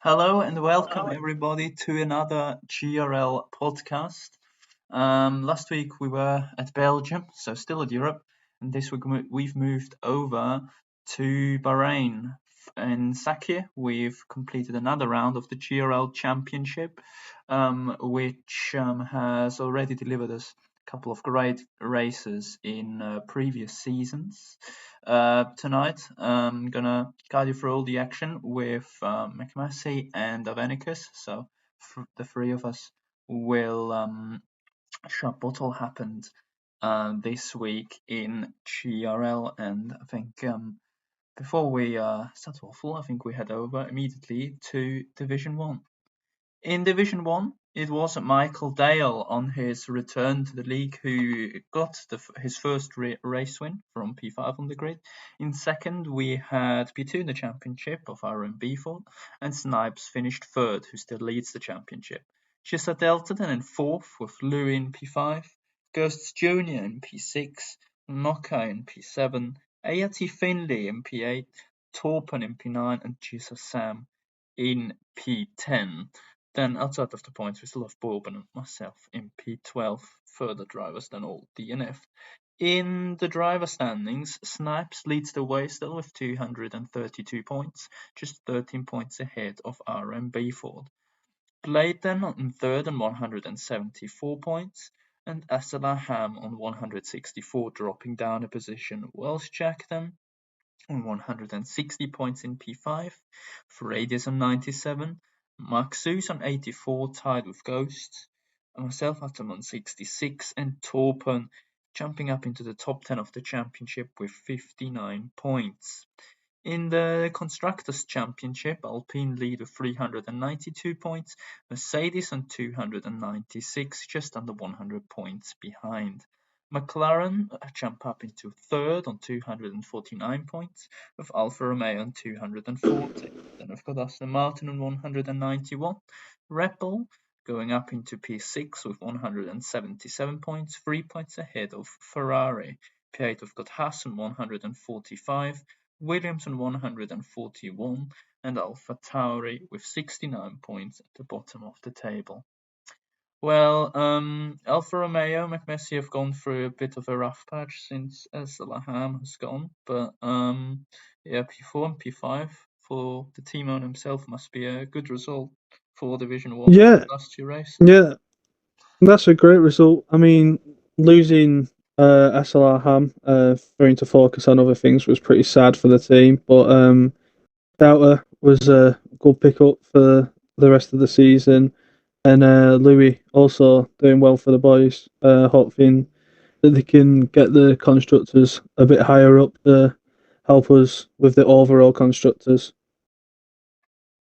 Hello and welcome everybody to another GRL podcast. Last week we were at Belgium, so still at Europe, and this week we've moved over to Bahrain. In Sakir, we've completed another round of the GRL Championship, which has already delivered us a couple of great races in previous seasons. Tonight, I'm gonna guide you through all the action with McMassey and Avenicus. So the three of us will show what all happened this week in GRL. And I think before we start awful, I think we head over immediately to Division 1. In Division 1, it was Michael Dale on his return to the league who got his first race win from P5 on the grid. In second, we had P2 in the championship of Aaron Beeford, and Snipes finished third, who still leads the championship. Chissa Delta then in fourth with Louis in P5, Ghosts Jr. in P6, Noka in P7, Ayati Finley in P8, Torpen in P9, and Jesus Sam in P10. Then outside of the points, we still have Bourbon and myself in P12, further drivers than all DNF. In the driver standings, Snipes leads the way still with 232 points, just 13 points ahead of RM Bayford. Blade then on third on 174 points, and Asala Ham on 164, dropping down a position. Welsh Jack then on 160 points in P5, Radius on 97, Maxus on 84, tied with Ghosts, and myself Atom on 66, and Torpen jumping up into the top 10 of the championship with 59 points. In the Constructors' Championship, Alpine lead with 392 points, Mercedes on 296, just under 100 points behind. McLaren jump up into third on 249 points, with Alfa Romeo on 240. Then we've got Aston Martin on 191. Red Bull going up into P6 with 177 points, 3 points ahead of Ferrari. P8 we've got Haas on 145, Williams on 141, and Alpha Tauri with 69 points at the bottom of the table. Well, Alfa Romeo, McMassey have gone through a bit of a rough patch since Salaham has gone, but yeah, P4 and P5 for the team owner himself must be a good result for Division 1 Yeah, last 2 races. yeah, that's a great result. I mean, losing SLR Ham, having to focus on other things was pretty sad for the team, but Doughter was a good pickup for the rest of the season, and Louis also doing well for the boys, hoping that they can get the constructors a bit higher up to help us with the overall constructors.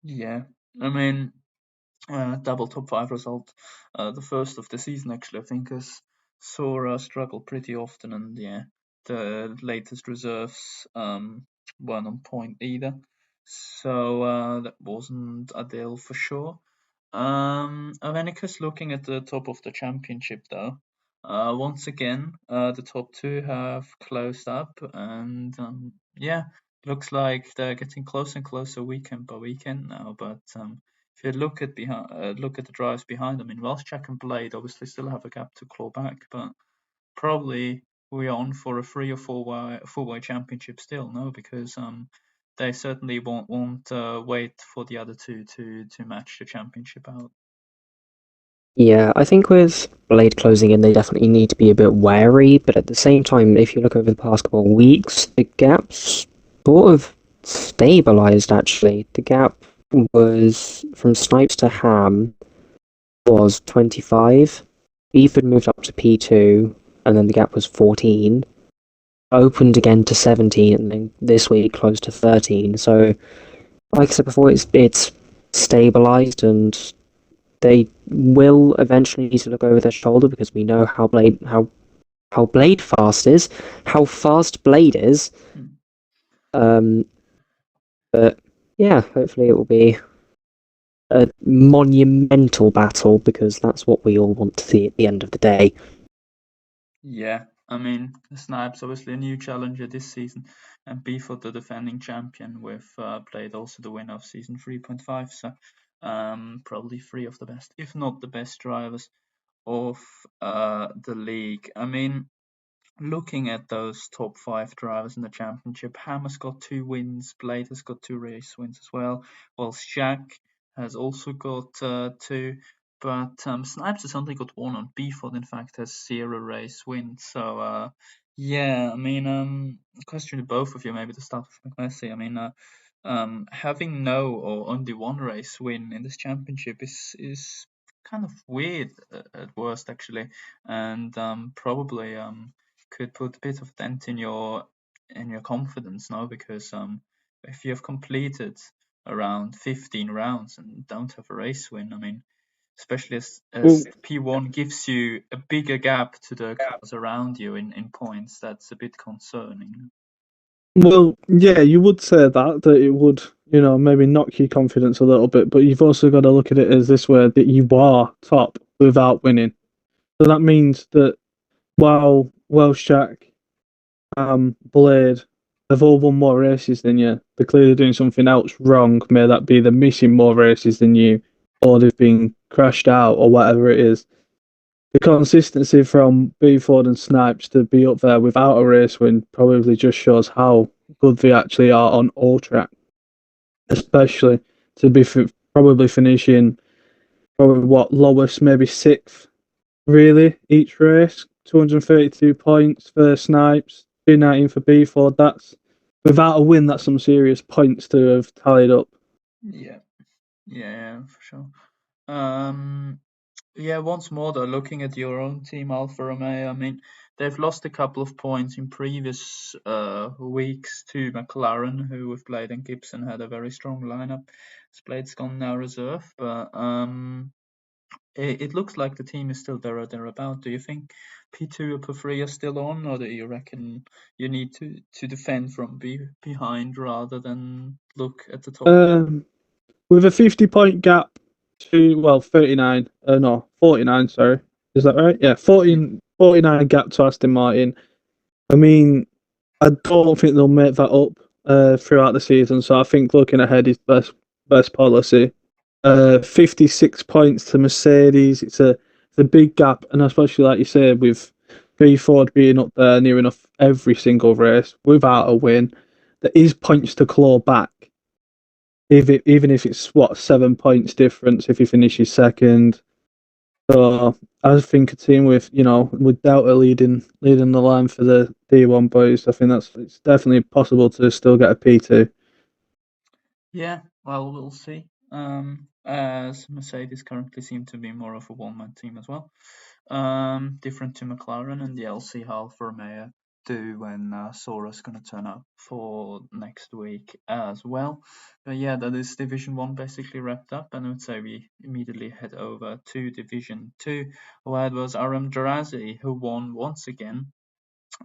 Yeah, I mean, double top 5 result, the first of the season actually, I think, as Sora struggled pretty often, and yeah, the latest reserves weren't on point either, so that wasn't ideal for sure. Avenicus looking at the top of the championship though. Once again, the top 2 have closed up, and yeah, looks like they're getting closer and closer weekend by weekend now. But if you look at the drives behind them, in Welshjack and Blade obviously still have a gap to claw back, but probably we're on for a 3 or 4-way championship still, no? Because they certainly won't wait for the other two to match the championship out. Yeah, I think with Blade closing in, they definitely need to be a bit wary, but at the same time, if you look over the past couple of weeks, the gap's sort of stabilized, actually. The gap was, from Snipes to Ham, was 25. Beeford moved up to P2, and then the gap was 14. Opened again to 17, and then this week closed to 13. So, like I said before, it's stabilized, and they will eventually need to look over their shoulder because we know how Blade fast is, how fast Blade is. But yeah, hopefully it will be a monumental battle because that's what we all want to see at the end of the day. Yeah, I mean, Snipes obviously a new challenger this season, and Beeford the defending champion with Blade also the winner of season 3.5. So probably three of the best, if not the best drivers of the league. I mean, looking at those top five drivers in the championship, Hammer's got 2 wins, Blade has got 2 race wins as well, whilst Jack has also got 2. But Snipes has only got 1 on Beeford, in fact, has 0 race wins. So, yeah, I mean, question to both of you, maybe to start with McMessy. I mean, having no or only 1 race win in this championship is kind of weird at worst, actually, and probably could put a bit of dent in your confidence now, because if you have completed around 15 rounds and don't have a race win, I mean, especially as P1 gives you a bigger gap to the cars around you in points, that's a bit concerning. Well, yeah, you would say that it would, maybe knock your confidence a little bit, but you've also got to look at it as this way, that you are top without winning. So that means that while Welsh Jack, Blade have all won more races than you, they're clearly doing something else wrong. May that be they're missing more races than you, or they've been crashed out, or whatever it is. The consistency from Beeford and Snipes to be up there without a race win probably just shows how good they actually are on all track, especially to be probably finishing lowest, maybe 6th, really, each race. 232 points for Snipes, 219 for Beeford. That's without a win. That's some serious points to have tallied up. Yeah, for sure. Yeah, once more though, looking at your own team, Alfa Romeo, I mean, they've lost a couple of points in previous weeks to McLaren, who with Blade and Gibson had a very strong lineup. Blade's gone now reserve, but it looks like the team is still there or thereabout. Do you think P2 or P3 are still on, or do you reckon you need to defend from behind rather than look at the top? With a 50-point gap to 39, no, 49, sorry, is that right? Yeah, 49 gap to Aston Martin. I mean, I don't think they'll make that up throughout the season, so I think looking ahead is best policy. 56 points to Mercedes. It's a big gap, and especially like you say, with Ford being up there near enough every single race without a win, there is points to claw back. Even if it's 7 points difference if he finishes second. So I think a team with Delta leading the line for the D1 boys, I think it's definitely possible to still get a P2. Yeah, well, we'll see. As Mercedes currently seem to be more of a one-man team as well. Different to McLaren, and yeah, I'll see how Alfa Romeo do when Sora's going to turn up for next week as well. But yeah, that is Division 1 basically wrapped up, and I would say we immediately head over to Division 2, where it was Aram Jarazi who won once again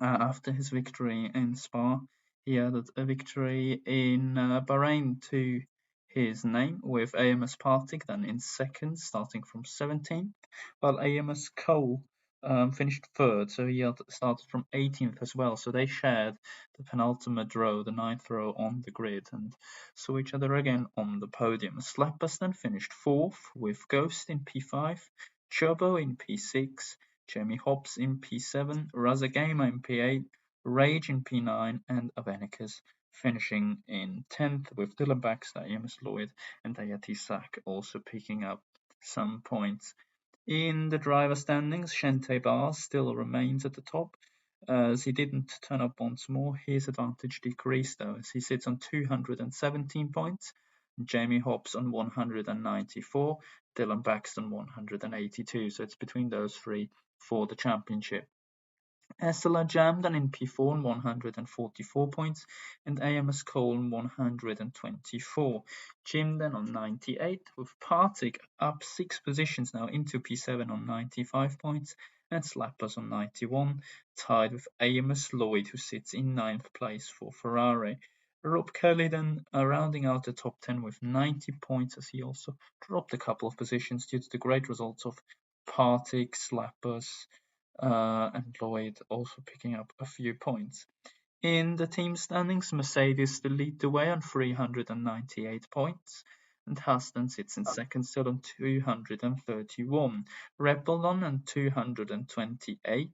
after his victory in Spa. He added a victory in Bahrain to his name, with AMS Partick then in second, starting from 17th, while AMS Cole finished third, so he had started from 18th as well. So they shared the penultimate row, the 9th row on the grid, and saw each other again on the podium. Slappers then finished fourth, with Ghost in P5, Chobo in P6, Jamie Hobbs in P7, Razagama in P8, Rage in P9, and Avenicus finishing in 10th, with Dylan Baxter, Amos Lloyd, and Ayati Sak also picking up some points. In the driver standings, Shente Bars still remains at the top. As he didn't turn up once more, his advantage decreased though, as he sits on 217 points, Jamie Hobbs on 194, Dylan Baxter on 182, so it's between those three for the championship. Estella Jam then in P4 on 144 points, and AMS Cole on 124. Jim then on 98, with Partick up 6 positions now into P7 on 95 points, and Slappers on 91, tied with AMS Lloyd, who sits in 9th place for Ferrari. Rob Kelly then rounding out the top 10 with 90 points, as he also dropped a couple of positions due to the great results of Partick, Slappers, and Lloyd also picking up a few points. In the team standings, Mercedes still lead the way on 398 points, and Haas sits in second still on 231. Red Bull on 228,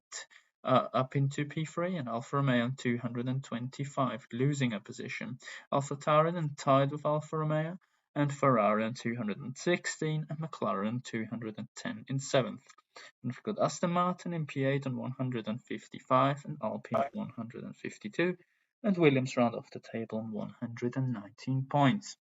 up into P3, and Alfa Romeo on 225, losing a position. AlphaTauri then tied with Alfa Romeo, and Ferrari on 216, and McLaren 210 in seventh. And we've got Aston Martin in P8 on 155 and Alpine 152, and Williams round off the table on 119 points.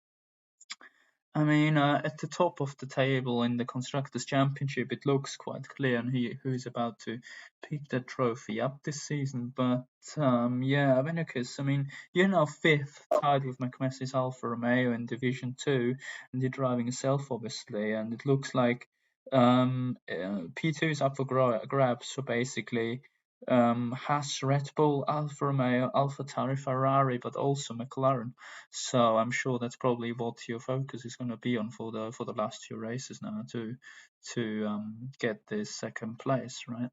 I mean, at the top of the table in the Constructors' Championship, it looks quite clear on who is about to pick that trophy up this season. But yeah, Venucus, I mean, you're now fifth, tied with McMessy's Alfa Romeo in Division 2, and you're driving yourself, obviously, and it looks like P2 is up for grabs. So basically, Haas, Red Bull, Alfa Romeo, AlphaTauri, Ferrari, but also McLaren. So I'm sure that's probably what your focus is going to be on for the last two races now to get this second place, right?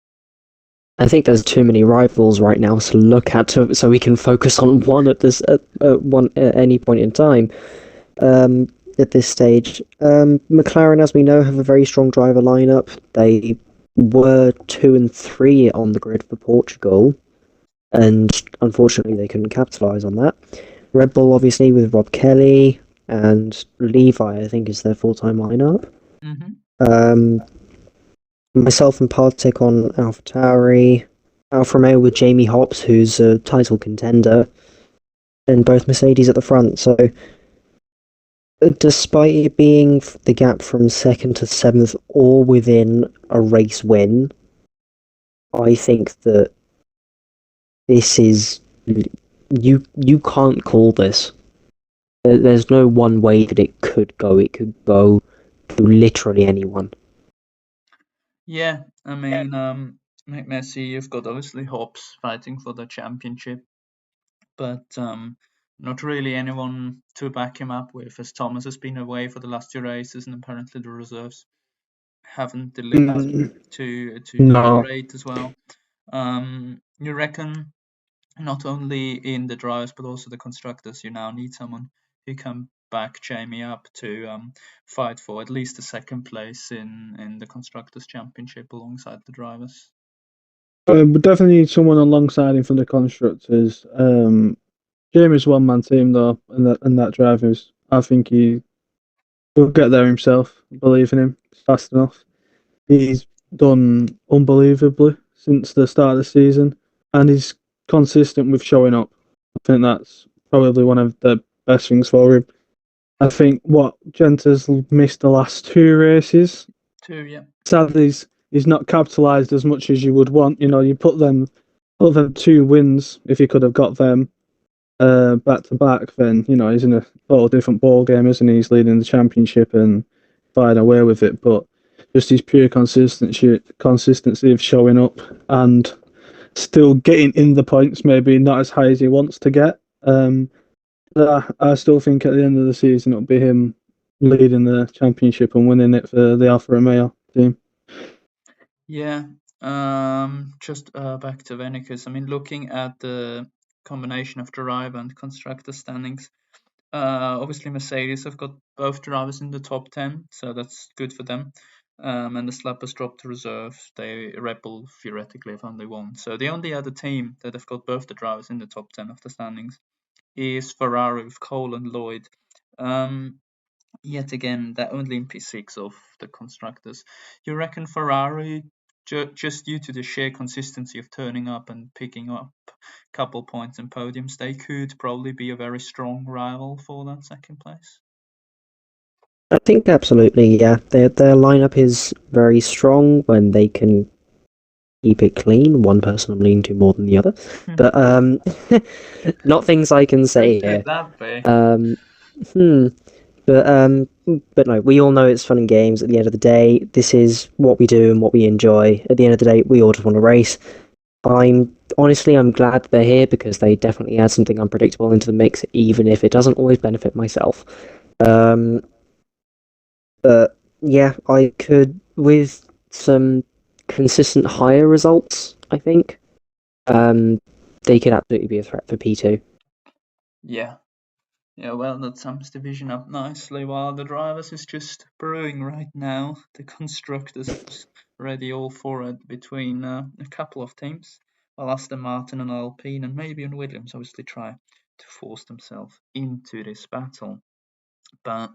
I think there's too many rivals right now to look at, so we can focus on one at any point in time. At this stage, McLaren, as we know, have a very strong driver lineup. They were 2 and 3 on the grid for Portugal, and unfortunately they couldn't capitalise on that. Red Bull, obviously, with Rob Kelly and Levi, I think, is their full-time lineup. Mm-hmm. Myself and Partik on AlphaTauri, Alfa Romeo with Jamie Hops, who's a title contender, and both Mercedes at the front. So, despite it being the gap from second to seventh, all within a race win, I think that this is you can't call this. There's no one way that it could go. It could go to literally anyone. Yeah, I mean, Messi, you've got obviously Hobbs fighting for the championship, but not really anyone to back him up with, as Thomas has been away for the last two races, and apparently the reserves haven't delivered to No. great as well. You reckon not only in the drivers but also the constructors, you now need someone who can back Jamie up to fight for at least the second place in the constructors championship alongside the drivers? We definitely need someone alongside him from the constructors. Jamie's one man team though, and that drivers. I think he will get there himself. I believe in him. It's fast enough. He's done unbelievably since the start of the season, and he's consistent with showing up. I think that's probably one of the best things for him. I think what Genta's missed the last two races. Two, yeah. Sadly, he's not capitalised as much as you would want. You know, you put them 2 wins. If he could have got them back to back, then you know he's in a total different ball game, isn't he? He's leading the championship and flying away with it. But just his pure consistency of showing up and still getting in the points, maybe not as high as he wants to get. I still think at the end of the season it'll be him leading the championship and winning it for the Alfa Romeo team. Yeah. Just back to Venicus. I mean, looking at the combination of driver and constructor standings, obviously Mercedes have got both drivers in the top 10, so that's good for them. And the Slappers dropped to reserve. Red Bull theoretically have only one. So the only other team that have got both the drivers in the top 10 of the standings is Ferrari with Cole and Lloyd. Yet again, they're only in P6 of the constructors. You reckon Ferrari, just due to the sheer consistency of turning up and picking up a couple points and podiums, they could probably be a very strong rival for that second place? I think absolutely, yeah. Their lineup is very strong when they can keep it clean. One person I'm leaning to more than the other, but not things I can say here. But no, we all know it's fun and games. At the end of the day, this is what we do and what we enjoy. At the end of the day, we all just want to race. I'm glad they're here because they definitely add something unpredictable into the mix, even if it doesn't always benefit myself. But yeah, I could, with some consistent higher results, I think, they could absolutely be a threat for P2. Yeah. Yeah, well, that sums division up nicely, while the drivers is just brewing right now. The constructors is ready all for it between a couple of teams, while Aston Martin and Alpine and maybe even Williams obviously try to force themselves into this battle. But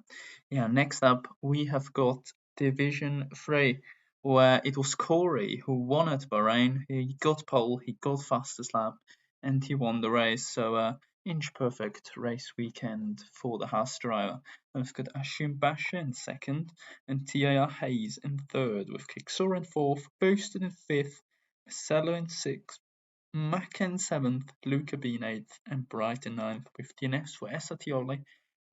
yeah, next up we have got Division 3, where it was Corey who won at Bahrain. He got pole, he got fastest lap, and he won the race. So inch perfect race weekend for the Haas driver. And we've got Ashim Basha in second, and Tia Hayes in third, with Kiksor in fourth, Boosted in fifth, Marcelo in sixth, Mack in seventh, Luca Bean eighth, and Bright in ninth, with DNFs for Esatioli,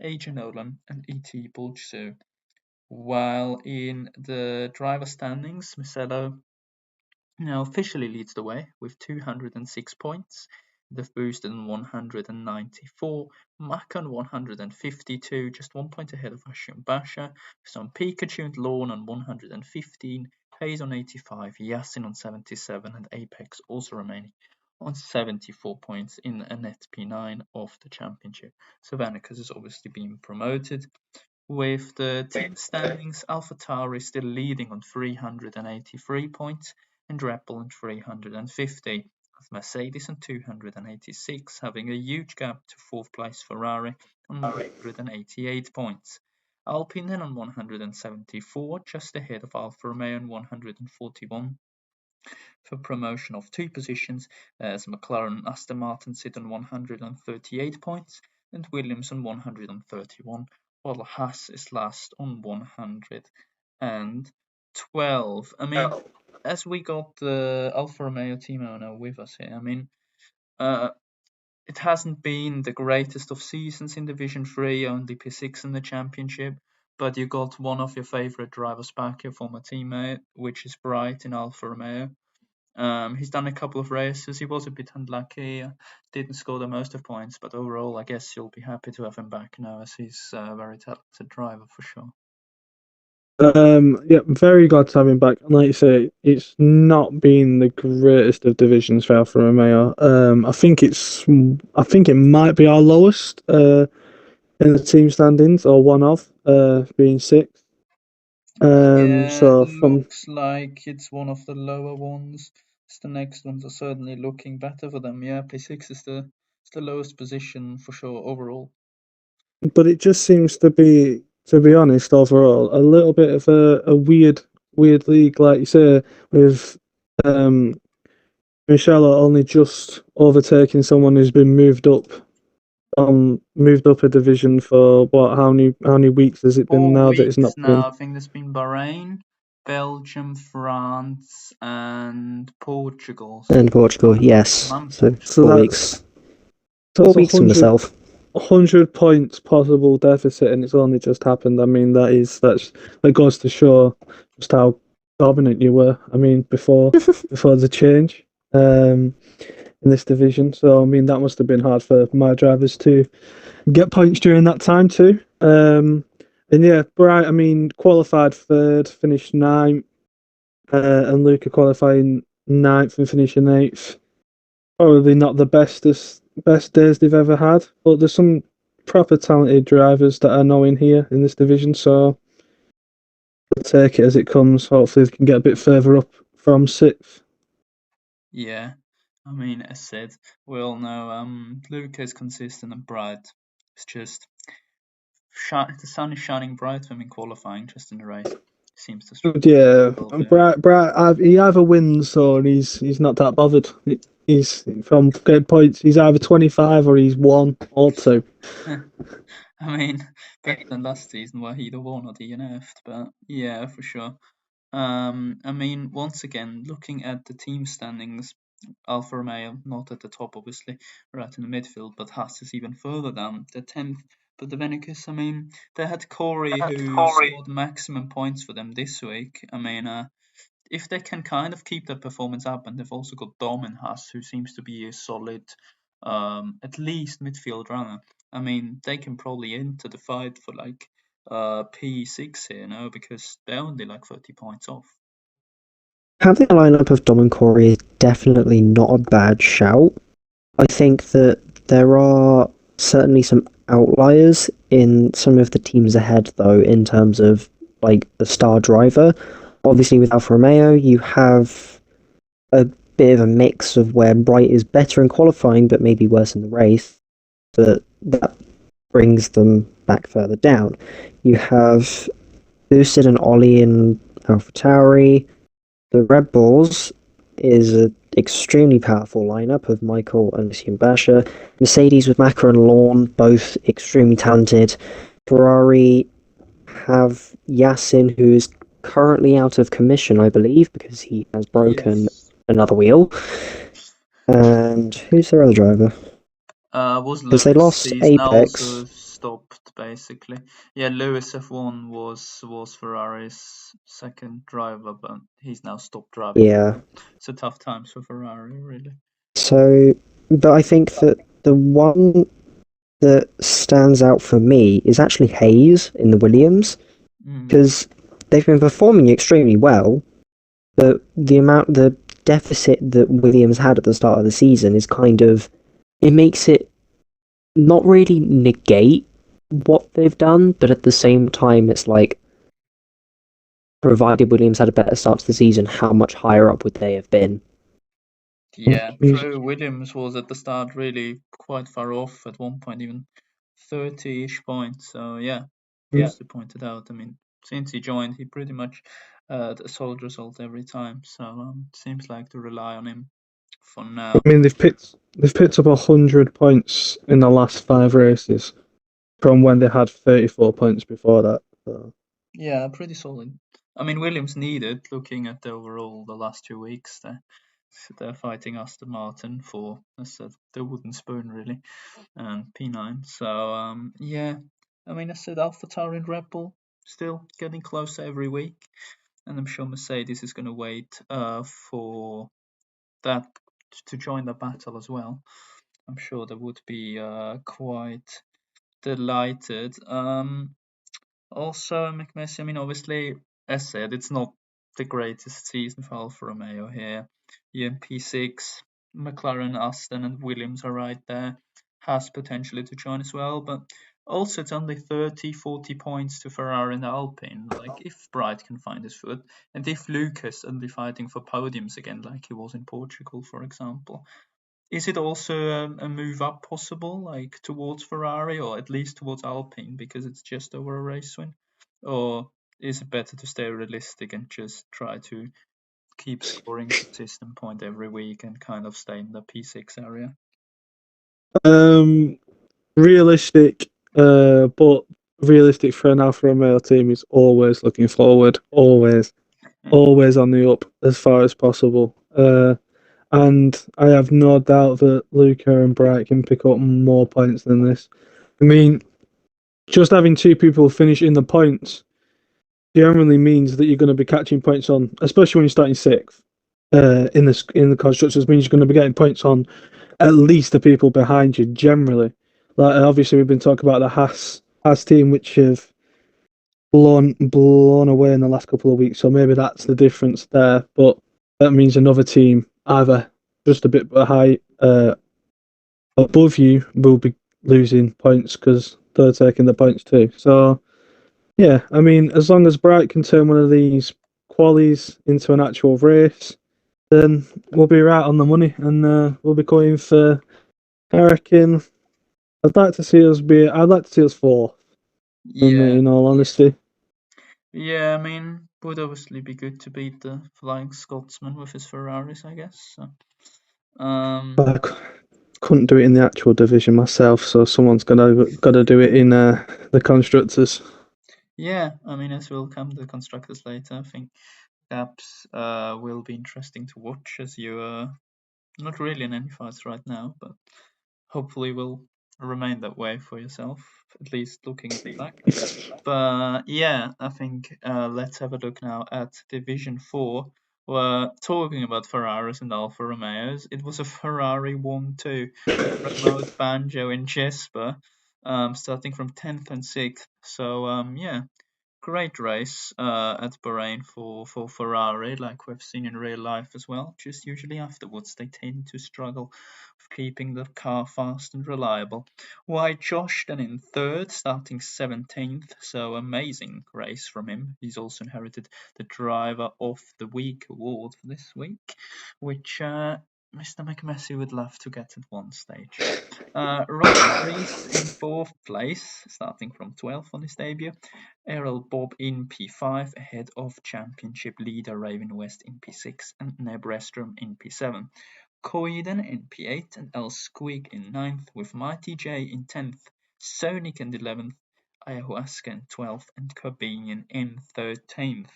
AJ Nolan, and E.T. Bulgsu. While in the driver standings, Marcelo now officially leads the way with 206 points. They've boosted on 194, Mack on 152, just 1 point ahead of Hashim Basha. Some Pikachu and Lawn on 115, Hayes on 85, Yassin on 77, and Apex also remaining on 74 points in a net P9 of the championship. So Vanicus has obviously been promoted. With the team standings, AlphaTauri still leading on 383 points and Red Bull on 350, with Mercedes on 286, having a huge gap to fourth place Ferrari on 188 points. Alpine then on 174, just ahead of Alfa Romeo on 141. For promotion of 2 positions, as McLaren and Aston Martin sit on 138 points and Williams on 131, while Haas is last on 112. I mean, as we got the Alfa Romeo team owner with us here, I mean, it hasn't been the greatest of seasons in Division 3, only P6 in the championship, but you got one of your favourite drivers back, your former teammate, which is Bright in Alfa Romeo. He's done a couple of races. He was a bit unlucky, didn't score the most of points, but overall, I guess you'll be happy to have him back now, as he's a very talented driver for sure. Yeah, very glad to have him back. And like you say, it's not been the greatest of divisions for Alfa Romeo. I think it might be our lowest in the team standings, or one of being sixth. So looks like it's one of the lower ones. The next ones are certainly looking better for them. Yeah, P6 is the lowest position for sure overall. but it just seems to be honest, overall, a little bit of a weird league, like you say, with Michelle only just overtaking someone who's been moved up a division for what? How many weeks has it been 4 now that it's weeks not been? now. I think there's been Bahrain, Belgium, France, and Portugal. And Portugal, yes. So So 4 that's weeks. 4 weeks from myself. 100 points possible deficit, and it's only just happened. I mean, that goes to show just how dominant you were. I mean, before the change in this division. So I mean, that must have been hard for my drivers to get points during that time too. And yeah, Bright, I mean, qualified third, finished ninth, and Luca qualifying ninth and finishing eighth. Probably not the best days they've ever had, but there's some proper talented drivers that are now in here in this division, so we'll take it as it comes. Hopefully, they can get a bit further up from sixth. Yeah, I mean, as said, we all know Luca is consistent and bright. It's just the sun is shining bright when in qualifying, just in the race. Seems to struggle. Yeah, Bright, he either wins or he's not that bothered. He's from getting points. He's either 25 or he's 1 or 2. I mean, better than last season where he either won or DNF'd, but yeah, for sure. I mean, once again, looking at the team standings, Alfa Romeo not at the top, obviously, right in the midfield, but Haas is even further down, the 10th. But the Venicus, I mean, they had Corey who scored maximum points for them this week. I mean, if they can kind of keep that performance up, and they've also got Dom and Haas, who seems to be a solid, at least midfield runner. I mean, they can probably enter the fight for like P6 here, because they're only like 30 points off. Having a lineup of Dom and Corey is definitely not a bad shout. I think that there are certainly some outliers in some of the teams ahead, though, in terms of like the star driver. Obviously, with Alfa Romeo, you have a bit of a mix of where Bright is better in qualifying, but maybe worse in the race. But that brings them back further down. You have Lucid and Ollie in AlphaTauri. The Red Bulls is an extremely powerful lineup of Michael and Lucian Basher. Mercedes with Maka and Lawn, both extremely talented. Ferrari have Yassin, who is currently out of commission, I believe, because he has broken Yes. another wheel. And who's their other driver? Was Because they Lewis. lost He's now also Apex. stopped basically. Yeah, Lewis F1 was Ferrari's second driver, but he's now stopped driving. Yeah. It's a tough times for Ferrari, really. So, but I think that the one that stands out for me is actually Hayes in the Williams, because they've been performing extremely well, but the deficit that Williams had at the start of the season is kind of, it makes it not really negate what they've done, but at the same time, it's like, provided Williams had a better start to the season, how much higher up would they have been? Yeah, true. Williams was at the start really quite far off at one point, even 30-ish points. So yeah, as you pointed out, I mean, since he joined, he pretty much had a solid result every time. So seems like to rely on him for now. I mean, they've picked up 100 points in the last 5 races from when they had 34 points before that. So. Yeah, pretty solid. I mean, Williams needed, looking at the overall the last 2 weeks, they're fighting Aston Martin for, as I said, the wooden spoon really, and P9. So yeah, I mean, I said AlphaTauri and Red Bull still getting closer every week, and I'm sure Mercedes is going to wait for that to join the battle as well. I'm sure they would be quite delighted. Also, McMessy, I mean, obviously, as said, it's not the greatest season for Alfa Romeo here. UMP6, McLaren, Aston, and Williams are right there. Has potentially to join as well, but also it's only 30, 40 points to Ferrari and Alpine. Like, if Bright can find his foot, and if Lucas will be fighting for podiums again, like he was in Portugal, for example, is it also a move up possible, like towards Ferrari or at least towards Alpine, because it's just over a race win? Or is it better to stay realistic and just try to keep scoring consistent point every week and kind of stay in the P6 area? Realistic, but realistic for an Alfa Romeo team is always looking forward, always on the up as far as possible. And I have no doubt that Luca and Bright can pick up more points than this. I mean, just having two people finish in the points generally means that you're going to be catching points on, especially when you're starting sixth. In the constructors means you're going to be getting points on at least the people behind you. Generally, like obviously we've been talking about the Haas team, which have blown away in the last couple of weeks. So maybe that's the difference there. But that means another team either just a bit high above you will be losing points because they're taking the points too. So yeah, I mean, as long as Bright can turn one of these qualies into an actual race, then we'll be right on the money, and we'll be going for. I reckon. I'd like to see us fourth. Yeah. In all honesty. Yeah, I mean, would obviously be good to beat the Flying Scotsman with his Ferraris, I guess. So, But couldn't do it in the actual division myself, so someone's gotta do it in the constructors. yeah, I mean, as we'll come to the constructors later, I think gaps will be interesting to watch as you are not really in any fights right now, but hopefully will remain that way for yourself, at least looking at the track. But yeah, I think let's have a look now at Division 4. We're talking about Ferraris and Alfa Romeos. It was a Ferrari 1-2 with Remote, Banjo, and Jesper, starting from 10th and 6th. So yeah, great race at Bahrain for Ferrari, like we've seen in real life as well. Just usually afterwards, they tend to struggle with keeping the car fast and reliable. White Josh then in third, starting 17th, so amazing race from him. He's also inherited the Driver of the Week award for this week, which Mr. McMessy would love to get at one stage. Robert Rees in fourth place, starting from 12th on his debut. Errol Bob in P5 ahead of championship leader Raven West in P6 and Neb Restrom in P7. Coiden in P8 and El Squig in 9th with Mighty J in 10th, Sonic in 11th, Ayahuasca in 12th and Corbinian in 13th.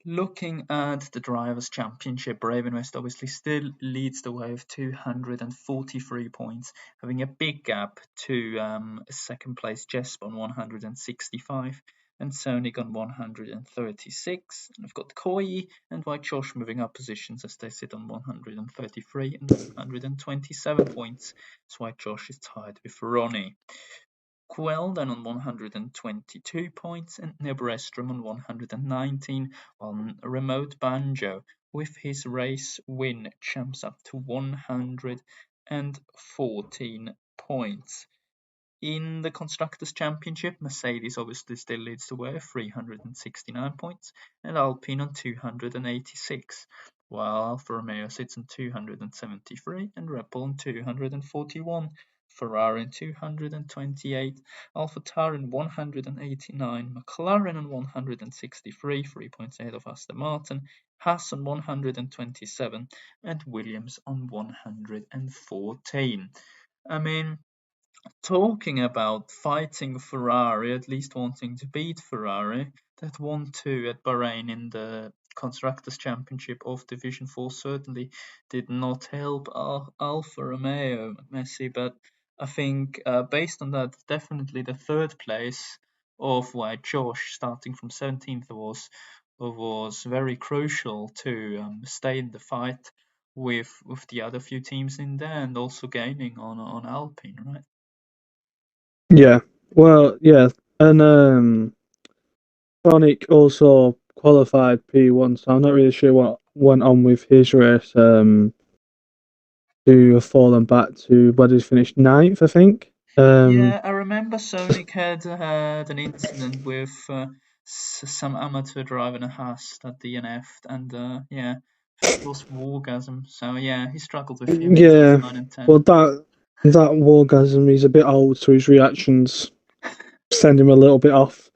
Looking at the Drivers' Championship, Raven West obviously still leads the way with 243 points, having a big gap to second place Jesp on 165 and Sonic on 136. And we've got Koi and White Josh moving up positions as they sit on 133 and 127 points, as White Josh is tied with Ronnie. Quell then on 122 points and Nebrestrom on 119, while Remote Banjo with his race win jumps up to 114 points. In the Constructors' Championship, Mercedes obviously still leads the way, 369 points, and Alpine on 286, while Alfa Romeo sits on 273 and Red Bull on 241. Ferrari on 228, AlphaTauri on 189, McLaren on 163, 3 points ahead of Aston Martin, Haas on 127, and Williams on 114. I mean, talking about fighting Ferrari, at least wanting to beat Ferrari, that 1-2 at Bahrain in the Constructors' Championship of Division 4 certainly did not help Alfa Romeo, Messi, but I think based on that, definitely the third place of White Josh, starting from 17th, was very crucial to stay in the fight with the other few teams in there and also gaining on Alpine, right? Yeah, well, yeah, and Sonic also qualified P1, so I'm not really sure what went on with his race. To have fallen back to where he finished ninth, I think. Yeah, I remember Sonic had an incident with some amateur driving a Haas that DNF'd, and yeah, I think it was Wargasm. So yeah, he struggled with him in turns Yeah, 9 and 10. well, that Wargasm, he's a bit old, so his reactions send him a little bit off.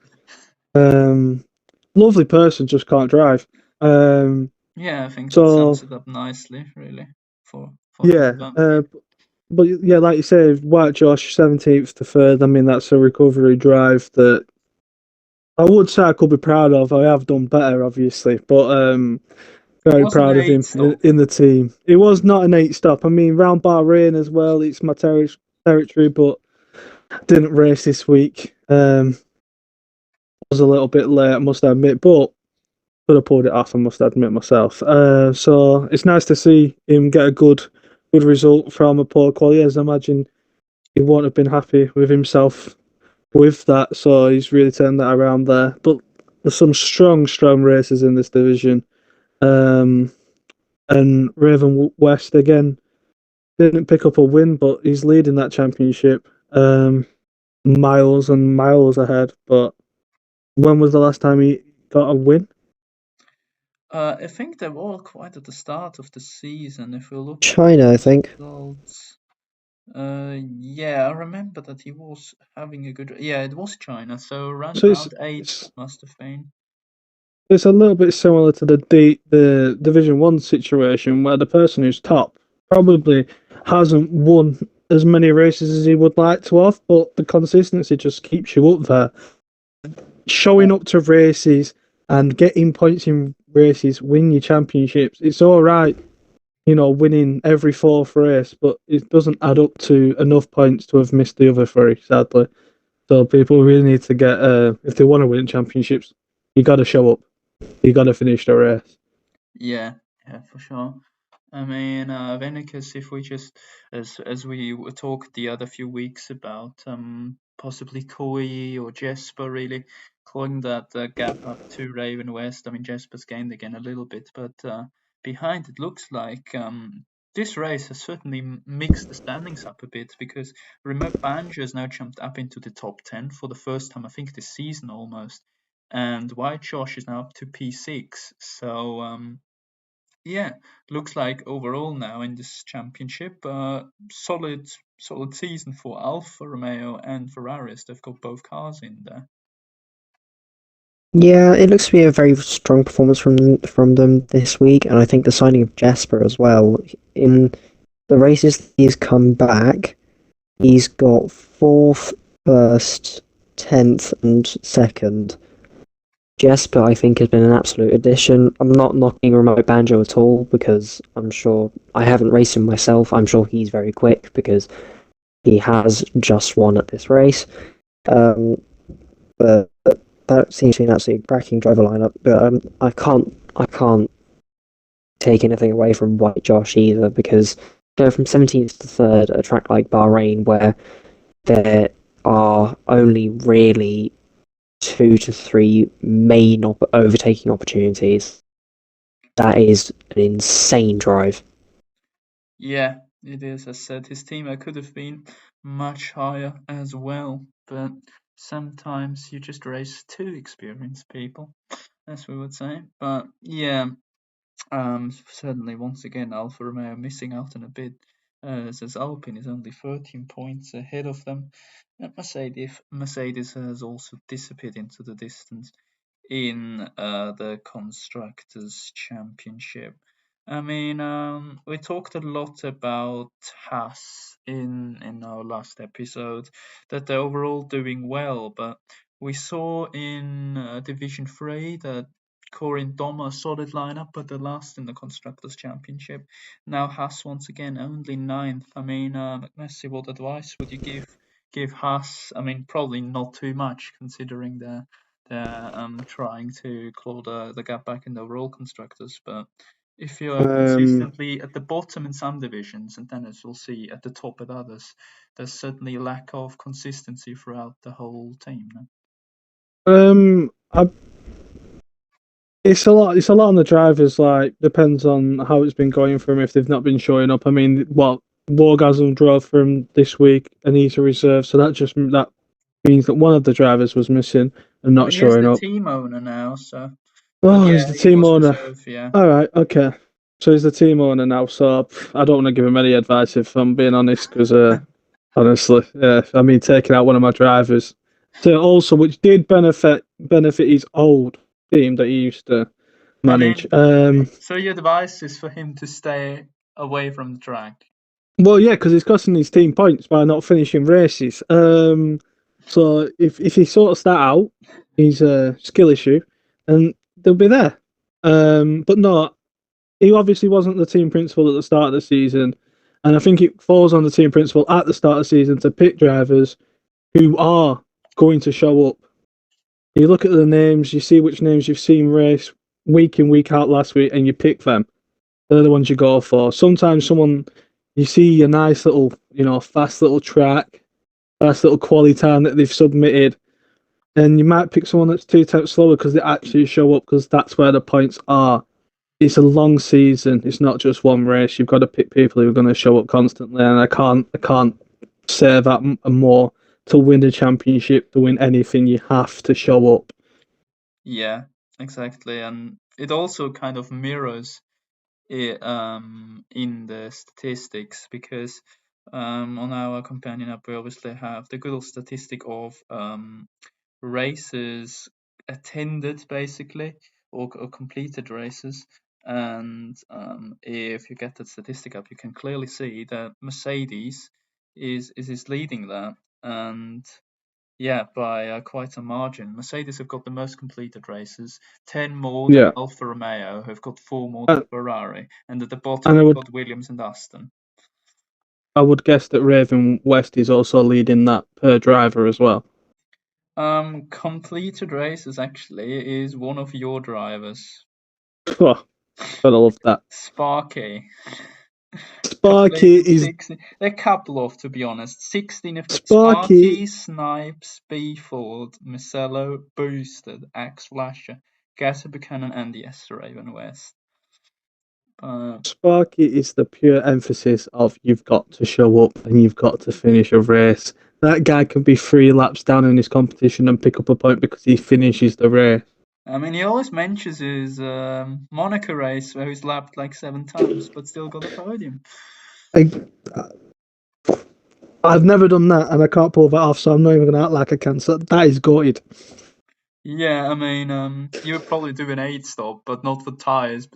Lovely person, just can't drive. Yeah, I think that So sums it up nicely, really, for yeah, him. But but yeah, like you say, White Josh 17th to third. I mean, that's a recovery drive that I would say I could be proud of. I have done better, obviously, but very was an proud of him 8 stop. in the team. It was not an 8 stop. I mean, round Bahrain as well. It's my territory, but didn't race this week. Was a little bit late, I must admit, but could have pulled it off. I must admit myself. So it's nice to see him get a good result from a poor quality. As I imagine he won't have been happy with himself with that. So he's really turned that around there. But there's some strong races in this division. And Raven West again didn't pick up a win, but he's leading that championship miles and miles ahead. But when was the last time he got a win? I think they were all quite at the start of the season. If we look at China, I think. results. Yeah, I remember that he was having a good. Yeah, it was China. So around So it's round 8 it's must have been. it's a little bit similar to the Division 1 situation where the person who's top probably hasn't won as many races as he would like to have, but the consistency just keeps you up there. Showing up to races and getting points in races, win your championships. It's all right, winning every fourth race, but it doesn't add up to enough points to have missed the other three, sadly. So people really need to get, if they want to win championships, you got to show up. You got to finish the race. Yeah, for sure. I mean, Venicus, if we just, as we talked the other few weeks about possibly Koi or Jesper really clawing that gap up to Raven West. I mean, Jesper's gained again a little bit, but behind it looks like this race has certainly mixed the standings up a bit, because Remote Banjo has now jumped up into the top 10 for the first time, I think, this season almost. And White Josh is now up to P6. So, yeah, looks like overall now in this championship, solid season for Alfa Romeo and Ferraris. They've got both cars in there. Yeah, it looks to be a very strong performance from them this week, and I think the signing of Jasper as well. In the races he's come back, he's got fourth, first, 10th, and second. Jasper, I think, has been an absolute addition. I'm not knocking Remote Banjo at all, because I'm sure I haven't raced him myself. I'm sure he's very quick because he has just won at this race. But that seems to be an absolutely cracking driver lineup. But I can't take anything away from White Josh either, because go from 17th to 3rd at a track like Bahrain, where there are only really 2 to 3 main overtaking opportunities. That is an insane drive. Yeah, it is. As said, his team could have been much higher as well, but sometimes you just race too experienced people, as we would say. But yeah, certainly once again Alfa Romeo missing out on a bit, as Alpine is only 13 points ahead of them. And Mercedes has also disappeared into the distance in the Constructors' Championship. I mean, we talked a lot about Haas in our last episode, that they're overall doing well, but we saw in Division 3 that Corin Doma solid lineup, but the last in the Constructors' Championship. Now Haas once again only 9th. I mean, McMessy, what advice would you give Haas? I mean, probably not too much, considering they're trying to claw the gap back in the overall constructors. But if you're consistently at the bottom in some divisions, and then as we'll see at the top at others, there's certainly a lack of consistency throughout the whole team. No? It's a lot. It's a lot on the drivers. Like, depends on how it's been going for them. If they've not been showing up, I mean, Wargasm drove from this week and he's a reserve, so that means that one of the drivers was missing and not showing up. He's the team owner now, so. Oh, yeah, he's the team owner. Reserve, yeah. All right, okay. So he's the team owner now. So I don't want to give him any advice, if I'm being honest, because honestly, yeah, I mean, taking out one of my drivers. So also, which did benefit his old team that he used to manage. So your advice is for him to stay away from the track? Well, yeah, because it's costing his team points by not finishing races. So if he sorts that out, he's a skill issue, and they'll be there. But no, he obviously wasn't the team principal at the start of the season, and I think it falls on the team principal at the start of the season to pick drivers who are going to show up. You look at the names, you see which names you've seen race week in, week out last week, and you pick them. They're the ones you go for. Sometimes you see a nice little, fast little track, fast little quality time that they've submitted, and you might pick someone that's 2 times slower because they actually show up, because that's where the points are. It's a long season. It's not just one race. You've got to pick people who are going to show up constantly, and I can't say that more. To win the championship, to win anything, you have to show up. Yeah, exactly, and it also kind of mirrors it in the statistics, because on our companion app we obviously have the good old statistic of races attended, basically, or completed races. And if you get that statistic up, you can clearly see that Mercedes is leading that, and yeah, by quite a margin. Mercedes have got the most completed races, 10 more than Alfa Romeo, who've got 4 more than Ferrari, and at the bottom we've got Williams and Aston. I would guess that Raven West is also leading that per driver as well. Completed races actually is one of your drivers. Oh, gotta love that. Sparky. Sparky is 16. There are a couple of, to be honest. 16 have got Sparky. Sparky, Snipes, B-Ford, Micello, Boosted, Axe Flasher, Gasser Buchanan, and yes, Raven West. Sparky is the pure emphasis of you've got to show up and you've got to finish a race. That guy can be 3 laps down in his competition and pick up a point because he finishes the race. I mean, he always mentions his Monaco race where he's lapped like 7 times but still got a podium. I've never done that and I can't pull that off, so I'm not even going to act like I can. So that is goated. Yeah, I mean, you would probably do an 8 stop, but not for tyres.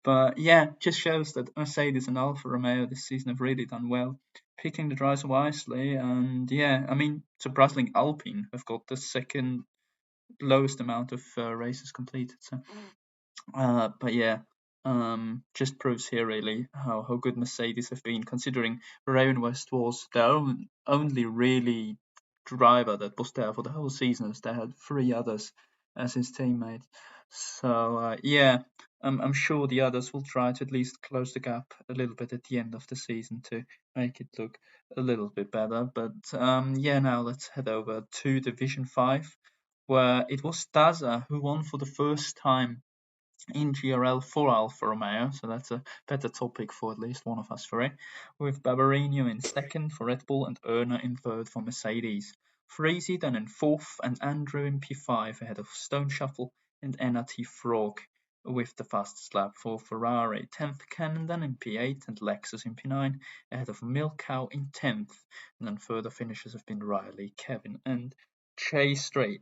But yeah, just shows that Mercedes and Alfa Romeo this season have really done well, picking the drivers wisely. And yeah, I mean, surprisingly, Alpine have got the second lowest amount of races completed. So, but yeah, just proves here really how good Mercedes have been, considering Raven West was their only really driver that was there for the whole season, as they had 3 others as his teammates. So yeah, I'm sure the others will try to at least close the gap a little bit at the end of the season to make it look a little bit better. But yeah, now let's head over to Division 5, where it was Daza who won for the first time in GRL for Alfa Romeo, so that's a better topic for at least one of us three, with Barbarino in second for Red Bull and Erna in third for Mercedes. Freezy then in fourth and Andrew in P5 ahead of Stone Shuffle and NRT Frog with the fastest lap for Ferrari. 10th Cannon then in P8 and Lexus in P9 ahead of Milk Cow in 10th. And then further finishers have been Riley, Kevin and Chase Strait.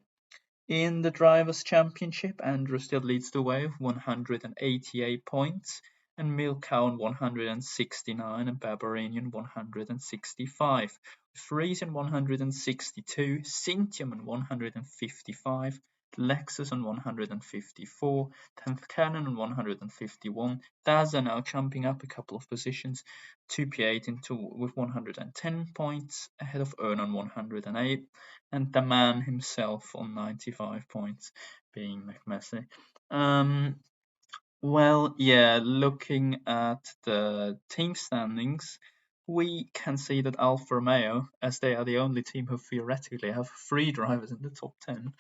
In the Drivers' Championship, Andrew still leads the way with 188 points, and Milkow on 169 and Barbarinian 165. Freeze on 162, Cintium on 155, Lexus on 154, 10th Cannon on 151. Daza now jumping up a couple of positions, 2P8 with 110 points, ahead of Earn on 108, and the man himself on 95 points, being McMessy. Well, yeah, looking at the team standings, we can see that Alfa Romeo, as they are the only team who theoretically have 3 drivers in the top 10,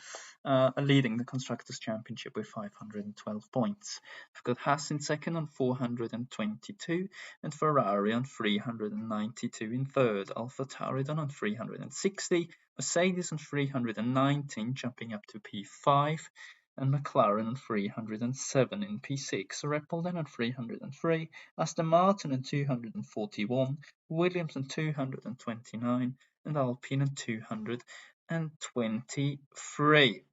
are leading the Constructors' Championship with 512 points. We've got Haas in second on 422, and Ferrari on 392 in third. AlphaTauri on 360, Mercedes on 319, jumping up to P5, and McLaren on 307 in P6, Red Bull then on 303, Aston Martin on 241, Williams on 229, and Alpine on 223.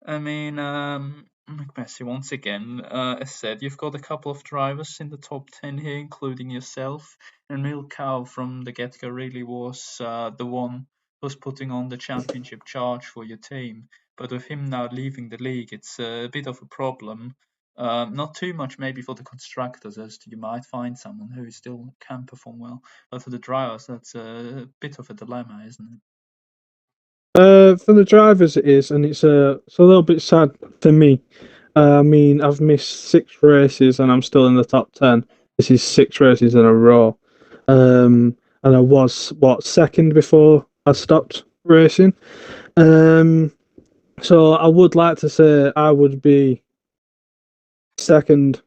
I mean, McMessy, once again, as said, you've got a couple of drivers in the top 10 here, including yourself, and Milkow from the get-go really was the one who was putting on the championship charge for your team. But with him now leaving the league, it's a bit of a problem. Not too much maybe for the constructors, as you might find someone who still can perform well. But for the drivers, that's a bit of a dilemma, isn't it? For the drivers, it is, and it's a little bit sad for me. I mean, I've missed 6 races and I'm still in the top 10. This is 6 races in a row. And I was, second before I stopped racing. So I would like to say I would be second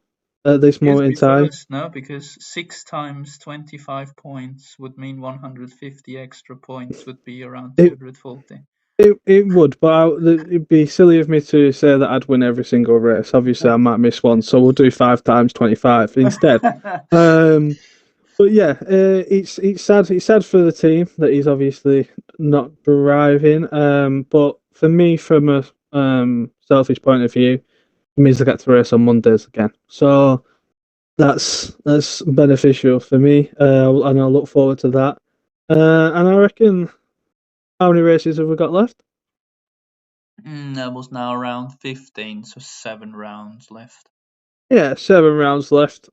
at this moment in time. No, because 6 times 25 points would mean 150 extra points would be around 240. It would, but it'd be silly of me to say that I'd win every single race. Obviously, I might miss one, so we'll do 5 times 25 instead. But yeah, it's sad. It's sad for the team that he's obviously not driving. But for me, from a selfish point of view, it means I get to race on Mondays again. So that's beneficial for me, and I look forward to that. And I reckon, how many races have we got left? That was now round 15, so 7 rounds left. Yeah, 7 rounds left.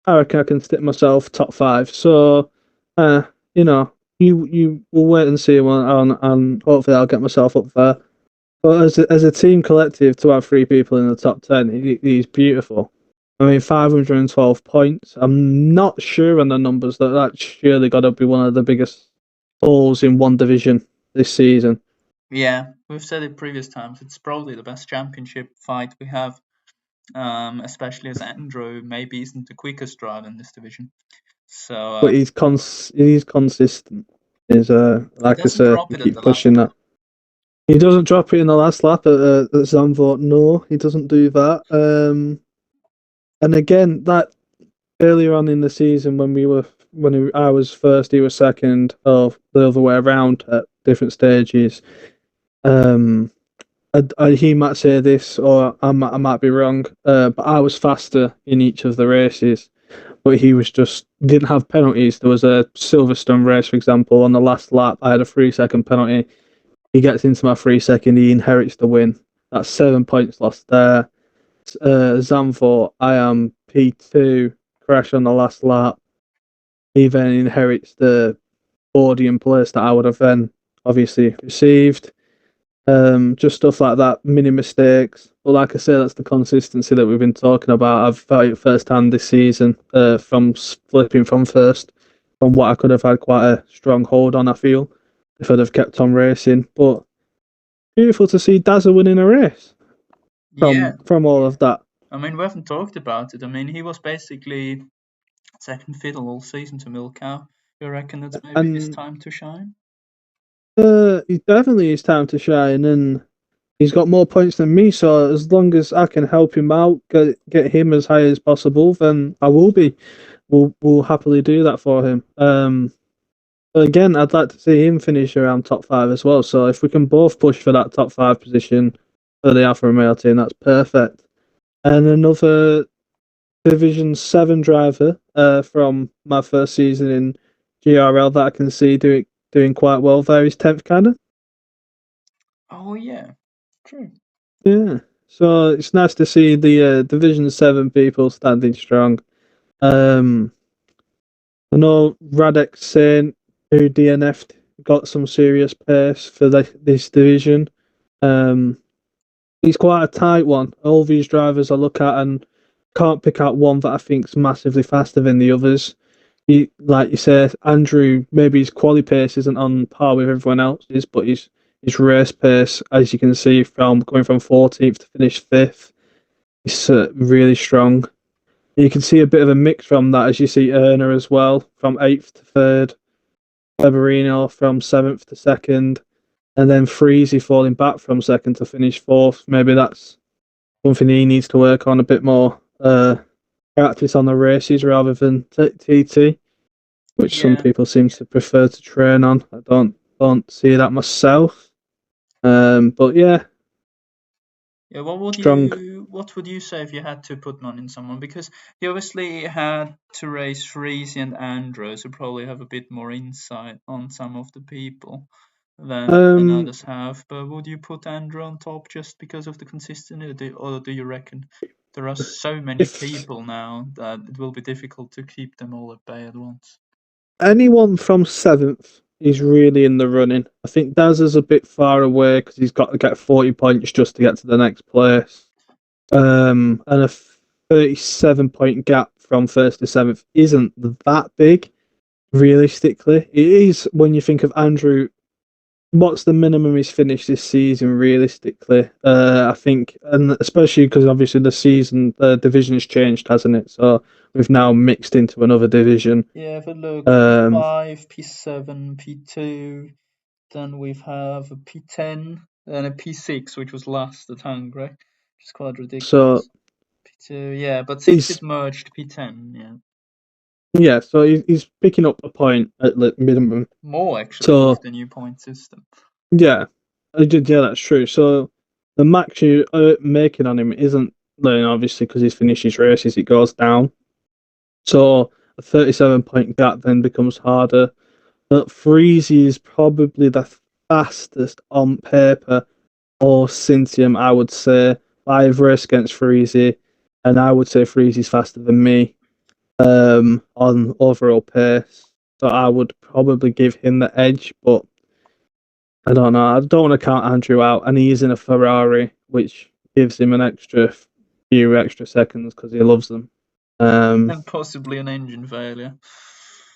I reckon I can stick myself top 5. So, you know, you will wait and see one, and hopefully I'll get myself up there. But as a team collective, to have 3 people in the top 10 is beautiful. I mean, 512 points. I'm not sure on the numbers. That's surely got to be one of the biggest hauls in one division this season. Yeah, we've said it previous times. It's probably the best championship fight we have, especially as Andrew maybe isn't the quickest driver in this division. So But he's consistent. He's he like I doesn't said, drop he it at keep the last pushing lap. that. He doesn't drop it in the last lap at Zandvoort. No, he doesn't do that. And again, that earlier on in the season when I was first, he was second, or the other way around at different stages. He might say this, or I might be wrong, but I was faster in each of the races. But he was just didn't have penalties. There was a Silverstone race, for example, on the last lap. I had a 3 second penalty. He gets into my 3 second. He inherits the win. That's 7 points lost there. Zandvoort, I am P2. Crash on the last lap. He then inherits the podium place that I would have then obviously received. Just stuff like that, mini mistakes. But like I say, that's the consistency that we've been talking about. I've felt it firsthand this season, from flipping from first, from what I could have had quite a strong hold on, I feel, if I'd have kept on racing. But beautiful to see Dazza winning a race Yeah, from all of that. I mean, we haven't talked about it. I mean, he was basically second fiddle all season to Milkow. You reckon it's maybe his And time to shine? it definitely is time to shine, and he's got more points than me, so as long as I can help him out, get him as high as possible, then I will be. We'll happily do that for him. But again, I'd like to see him finish around top 5 as well. So if we can both push for that top 5 position for the Alfa Romeo team, that's perfect. And another Division 7 driver from my first season in GRL that I can see doing quite well there is 10th Cannon. Oh yeah, true. Yeah. So it's nice to see the Division 7 people standing strong. I know Radek Saint, who DNF'd, got some serious pace for this division. It's quite a tight one. All these drivers I look at and can't pick out one that I think's massively faster than the others. Like you say, Andrew, maybe his quali pace isn't on par with everyone else's, but his race pace, as you can see, from going from 14th to finish 5th, is really strong. You can see a bit of a mix from that as you see Erna as well, from 8th to 3rd, Beberino from 7th to 2nd, and then Freezy falling back from 2nd to finish 4th. Maybe that's something he needs to work on a bit more. Practice on the races rather than TT, which some people seem to prefer to train on. I don't see that myself. But yeah. Yeah, what would strong. what would you say if you had to put money in someone? Because you obviously had to race Freezy and Andrew, so probably have a bit more insight on some of the people than others have. But would you put Andrew on top just because of the consistency, or do you reckon there are so many people now that it will be difficult to keep them all at bay at once? Anyone from 7th is really in the running. I think Daz is a bit far away because he's got to get 40 points just to get to the next place. And a 37-point gap from 1st to 7th isn't that big, realistically. It is when you think of Andrew. What's the minimum he's finished this season, realistically? I think, and especially because obviously the division has changed, hasn't it? So we've now mixed into another division. Yeah, if I look, P5, P7, P2, then we have a P10 and a P6, which was last at Hungary, which is quite ridiculous. So P2, yeah, but since it merged, P10, yeah. Yeah, so he's picking up a point at minimum. More actually with the new point system. Yeah, that's true. So the max you're making on him isn't, obviously, because he's finished his races, it goes down. So a 37-point gap then becomes harder. But Freezy is probably the fastest on paper or Cintium, I would say. I've raced against Freezy, and I would say Freezy's faster than me on overall pace. So I would probably give him the edge, but I don't know. I don't want to count Andrew out, and he is in a Ferrari, which gives him an extra few extra seconds because he loves them. And possibly an engine failure.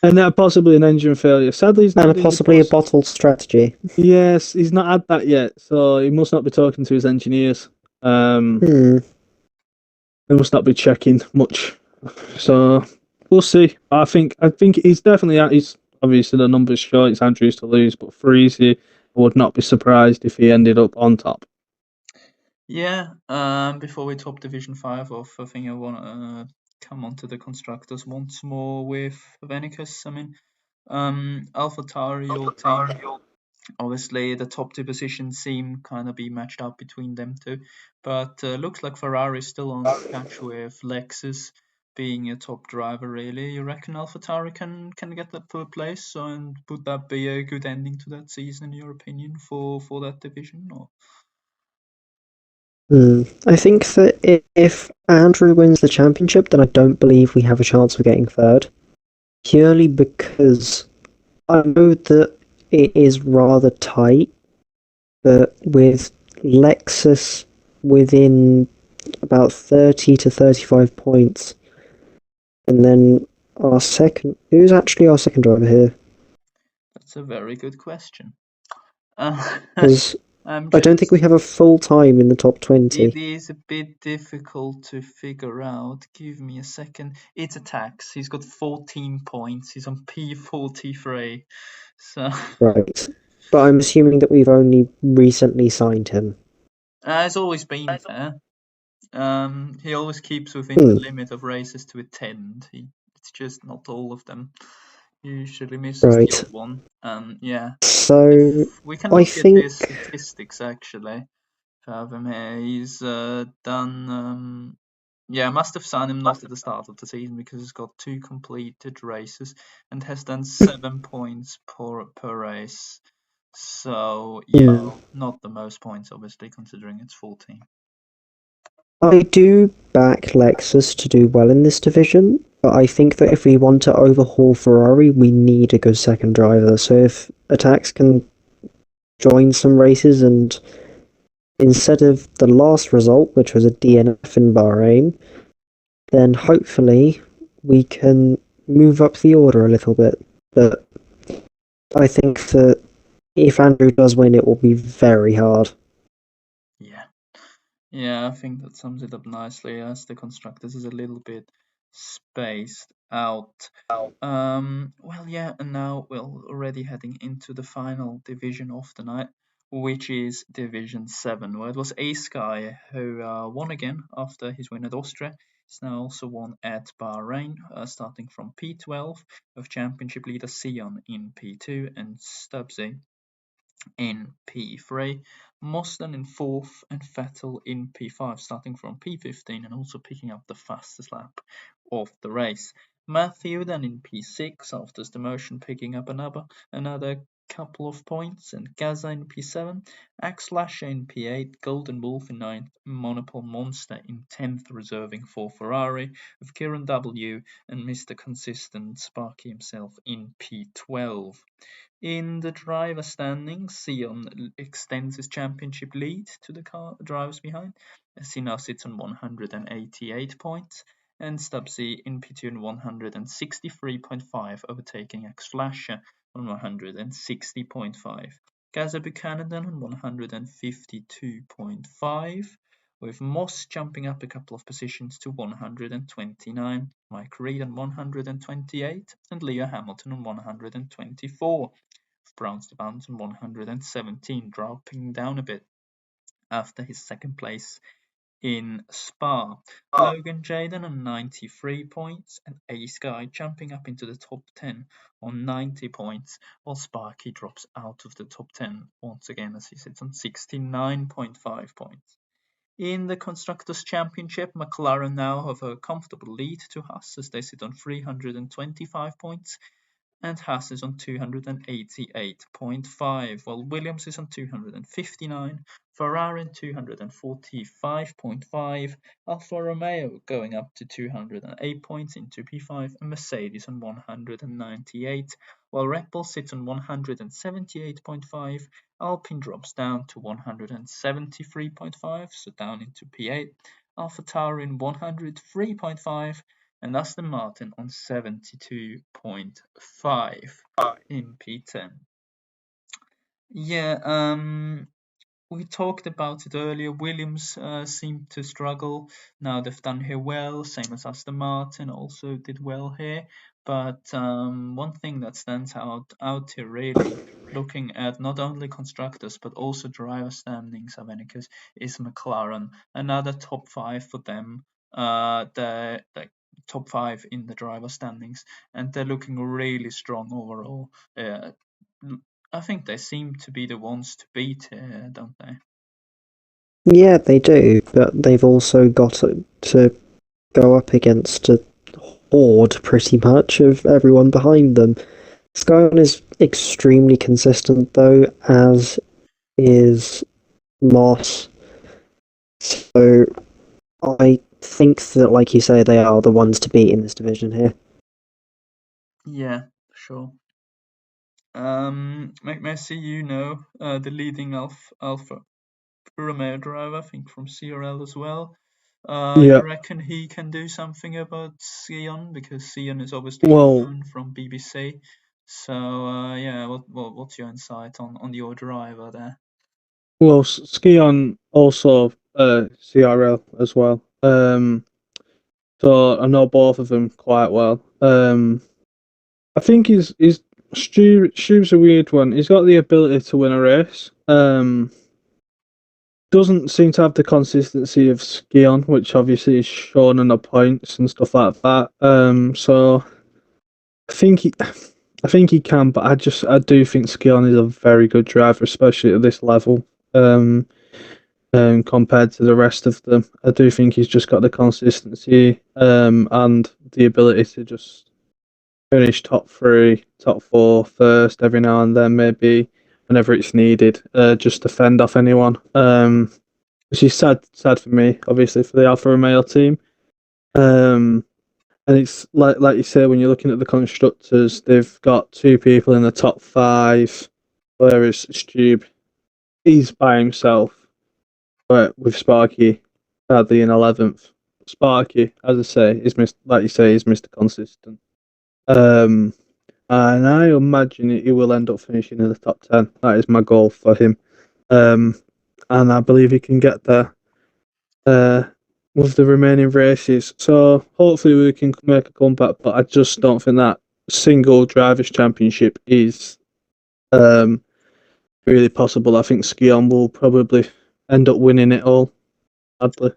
And possibly an engine failure. Sadly, he's not And possibly a bottled strategy. Yes, he's not had that yet, so he must not be talking to his engineers. Hmm. He must not be checking much. So we'll see. I think he's definitely at. He's obviously the numbers show it's Andrews to lose, but for easy, I would not be surprised if he ended up on top. Yeah. Before we top Division 5 off, I think I want to come on to the constructors once more with Venicus. I mean, AlphaTauri, your team. Obviously, the top two positions seem kind of be matched up between them two, but looks like Ferrari is still on catch with Lexus being a top driver. Really, you reckon AlphaTauri can get that third place? So, and would that be a good ending to that season, in your opinion, for that division? Or I think that if Andrew wins the championship, then I don't believe we have a chance of getting third. Purely because I know that it is rather tight, but with Lexus within about 30 to 35 points, and then who's actually our second driver here? that's a very good question. Because I don't think we have a full time in the top 20. It is a bit difficult to figure out. Give me a second. It's a tax. He's got 14 points. He's on P43. So Right. But I'm assuming that we've only recently signed him. it's always been there. He always keeps within the limit of races to attend. It's just not all of them. He usually misses the odd one. Yeah. So We can I look at his think statistics actually. Have him here. He's done. Yeah, I must have signed him not at the start of the season because he's got 2 completed races and has done 7 points per race. So yeah, not the most points, obviously, considering it's 14. I do back Lexus to do well in this division, but I think that if we want to overhaul Ferrari, we need a good second driver. So if Attacks can join some races and instead of the last result, which was a DNF in Bahrain, then hopefully we can move up the order a little bit. But I think that if Andrew does win, it will be very hard. Yeah. Yeah, I think that sums it up nicely as the constructors is a little bit spaced out. Well, yeah, and now we're already heading into the final division of the night, which is Division 7, where it was Ace Guy who won again after his win at Austria. He's now also won at Bahrain, starting from P12, with championship leader Sion in P2 and Stubbsy in P3, Mosden in 4th, and Vettel in P5, starting from P15 and also picking up the fastest lap of the race. Matthew then in P6 after his demotion, picking up another couple of points, and Gaza in P7, Axe Lasher in P8, Golden Wolf in 9th, Monopole Monster in 10th, reserving for Ferrari, with Kieran W and Mr. Consistent Sparky himself in P12. In the driver standings, Sion extends his championship lead to the drivers behind, as he now sits on 188 points, and Stubbsy in P2 on 163.5, overtaking X Flasher on 160.5. Gaza Buchanan on 152.5, with Moss jumping up a couple of positions to 129, Mike Reed on 128, and Leo Hamilton on 124. Browns to bounce on 117, dropping down a bit after his second place in Spa. Logan Jaden on 93 points, and Ace Guy jumping up into the top 10 on 90 points, while Sparky drops out of the top 10 once again as he sits on 69.5 points. In the Constructors' Championship, McLaren now have a comfortable lead to Haas as they sit on 325 points, and Haas is on 288.5, while Williams is on 259, Ferrari on 245.5, Alfa Romeo going up to 208 points into P5, and Mercedes on 198, while Red Bull sits on 178.5, Alpine drops down to 173.5, so down into P8, AlphaTauri in 103.5, and Aston Martin on 72.5 in P10. Yeah, we talked about it earlier. Williams seemed to struggle. Now they've done here well, same as Aston Martin also did well here. But one thing that stands out here really, looking at not only constructors but also driver standings, Avenicus, is McLaren. Another top five for them. They're like top five in the driver standings, and they're looking really strong overall. I think they seem to be the ones to beat here, don't they? Yeah, they do, but they've also got to go up against a horde, pretty much, of everyone behind them. Scion is extremely consistent, though, as is Moss. So I think that, like you say, they are the ones to beat in this division here. Yeah, sure. Messi, the leading Alfa Romeo driver, I think from GRL as well. Yeah. You reckon he can do something about Sion, because Sion is obviously Well, known from BBC. So yeah, what's your insight on your driver there? well, Skion also CRL as well. So I know both of them quite well. I think Stu's a weird one. He's got the ability to win a race. Doesn't seem to have the consistency of Skion, which obviously is shown in the points and stuff like that. So I think he can, but I do think Skion is a very good driver, especially at this level. Compared to the rest of them, I do think he's just got the consistency and the ability to just finish top three, top four first every now and then, maybe whenever it's needed, just to fend off anyone. Which is sad for me, obviously, for the Alfa Romeo team. And it's like you say, when you're looking at the constructors, they've got two people in the top five, whereas Stu, he's by himself, but with Sparky sadly in 11th. Sparky, as I say, is like you say, is Mr. Consistent. And I imagine he will end up finishing in the top 10. That is my goal for him. And I believe he can get there with the remaining races. So hopefully we can make a comeback, but I just don't think that single Drivers' Championship is really possible. I think Skion will probably end up winning it all, sadly.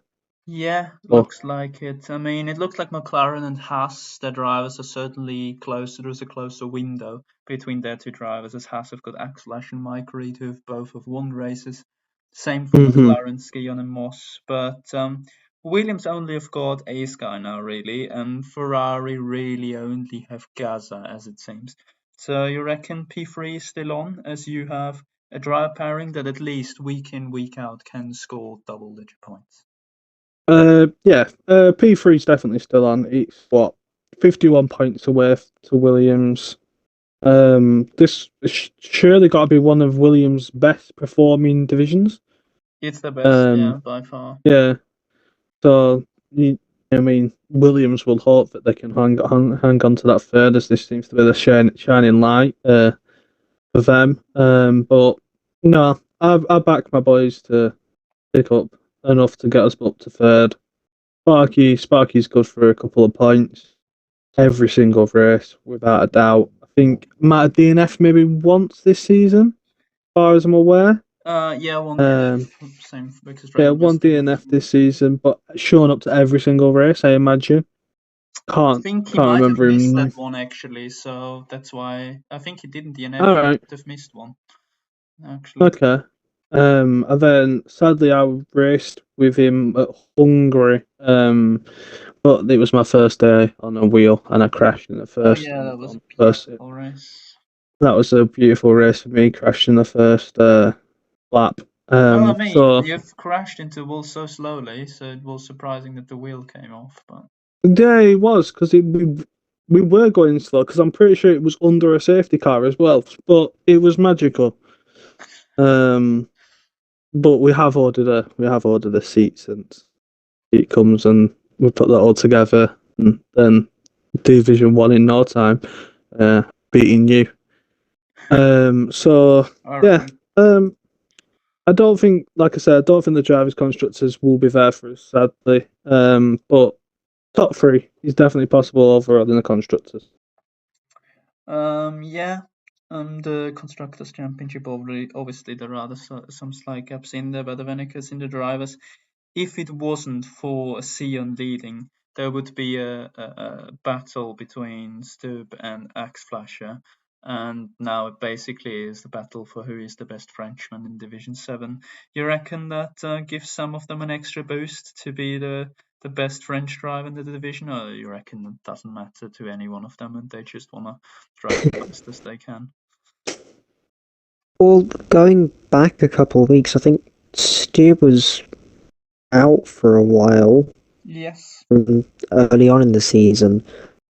Yeah, looks like it. I mean, it looks like McLaren and Haas, their drivers are certainly closer. There's a closer window between their two drivers, as Haas have got Axel and Mike Reed, who both have won races. Same for McLaren, Skion and Moss. But Williams only have got Ace guy now, really, and Ferrari really only have Gaza, as it seems. So you reckon P3 is still on, as you have a driver pairing that at least week in, week out can score double-digit points? Yeah, P3 is definitely still on. It's 51 points away to Williams. This surely got to be one of Williams' best performing divisions. It's the best, yeah, by far. Yeah, so I mean, Williams will hope that they can hang on to that third, as this seems to be the shining light for them. But no, I back my boys to pick up enough to get us up to third. Sparky's good for a couple of points every single race, without a doubt. I think might have DNF maybe once this season, as far as I'm aware. Yeah, one DNF, same because one DNF this season, but showing up to every single race, I imagine. I think he might have missed that one actually, so that's why I think he didn't DNF. All right. He might have missed one, actually. Okay. And then sadly I raced with him at Hungary. But it was my first day on a wheel and I crashed in the first. Oh yeah, that was a beautiful race. That was a beautiful race for me, crashed in the first lap. Well, I mean, you've crashed into the wall so slowly, so it was surprising that the wheel came off. But yeah, it was, because we were going slow, because I'm pretty sure it was under a safety car as well, but it was magical. But we have ordered a seat since it comes and we put that all together and then Division 1 in no time, beating you. So, yeah. I don't think, like I said, I don't think the drivers' constructors will be there for us, sadly. But top 3 is definitely possible overall in the constructors. Yeah. The Constructors' Championship, obviously, there are some slight gaps in there, but then because in the drivers, if it wasn't for Sion leading, there would be a battle between Stubb and Axe Flasher, and now it basically is the battle for who is the best Frenchman in Division 7. You reckon that gives some of them an extra boost to be the best French driver in the division, or you reckon it doesn't matter to any one of them and they just want to drive the best as they can? Well, going back a couple of weeks, I think Stu was out for a while. Yes. Early on in the season.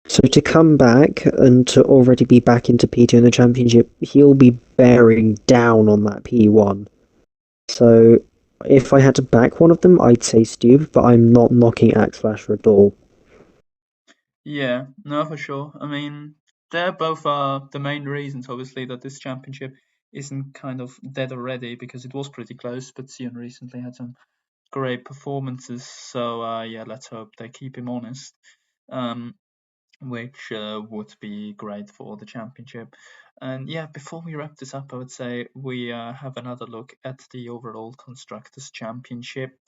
So to come back and to already be back into P2 in the championship, he'll be bearing down on that P1. So if I had to back one of them, I'd say Stu, but I'm not knocking Axe Flasher at all. Yeah, no, for sure. I mean, they're both the main reasons, obviously, that this championship isn't kind of dead already, because it was pretty close, but Sion recently had some great performances. So, yeah, let's hope they keep him honest, which would be great for the championship. And yeah, before we wrap this up, I would say we have another look at the overall Constructors' Championship.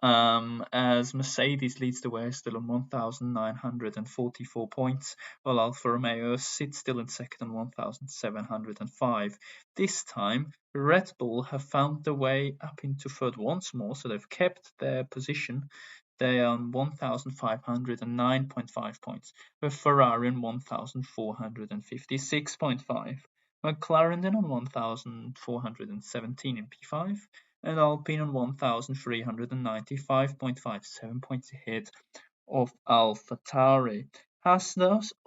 As Mercedes leads the way still on 1,944 points, while Alfa Romeo sits still in second on 1,705. This time, Red Bull have found their way up into third once more, so they've kept their position. They are on 1,509.5 points, with Ferrari on 1,456.5. McLaren then on 1,417 in P5, and Alpine on 1,395.5, 7 points ahead of AlphaTauri. Haas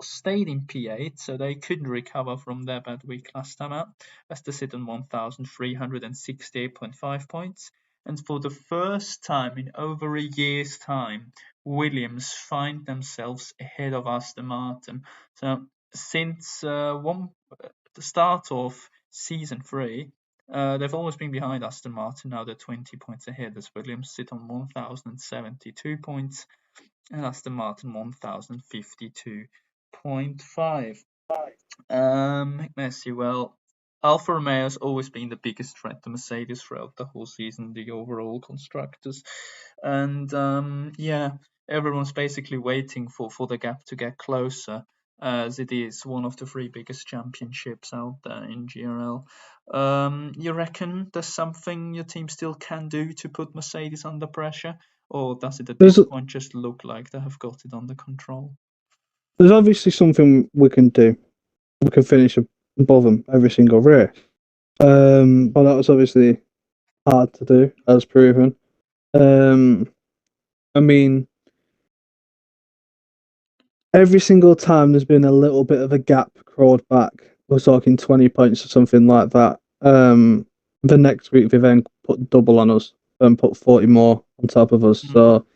stayed in P8, so they couldn't recover from their bad week last time out, as they sit on 1,368.5 points. And for the first time in over a year's time, Williams find themselves ahead of Aston Martin. So since the start of season 3, they've always been behind Aston Martin. Now they're 20 points ahead, as Williams sit on 1,072 points and Aston Martin 1,052.5. Messi, well, Alfa Romeo has always been the biggest threat to Mercedes throughout the whole season, the overall constructors. And yeah, everyone's basically waiting for the gap to get closer, as it is one of the 3 biggest championships out there in GRL. You reckon there's something your team still can do to put Mercedes under pressure? Or does it at this point just look like they have got it under control? There's obviously something we can do. We can finish above them every single race. But that was obviously hard to do, as proven. I mean, every single time there's been a little bit of a gap crawled back. We're talking 20 points or something like that. The next week they then put double on us and put 40 more on top of us. So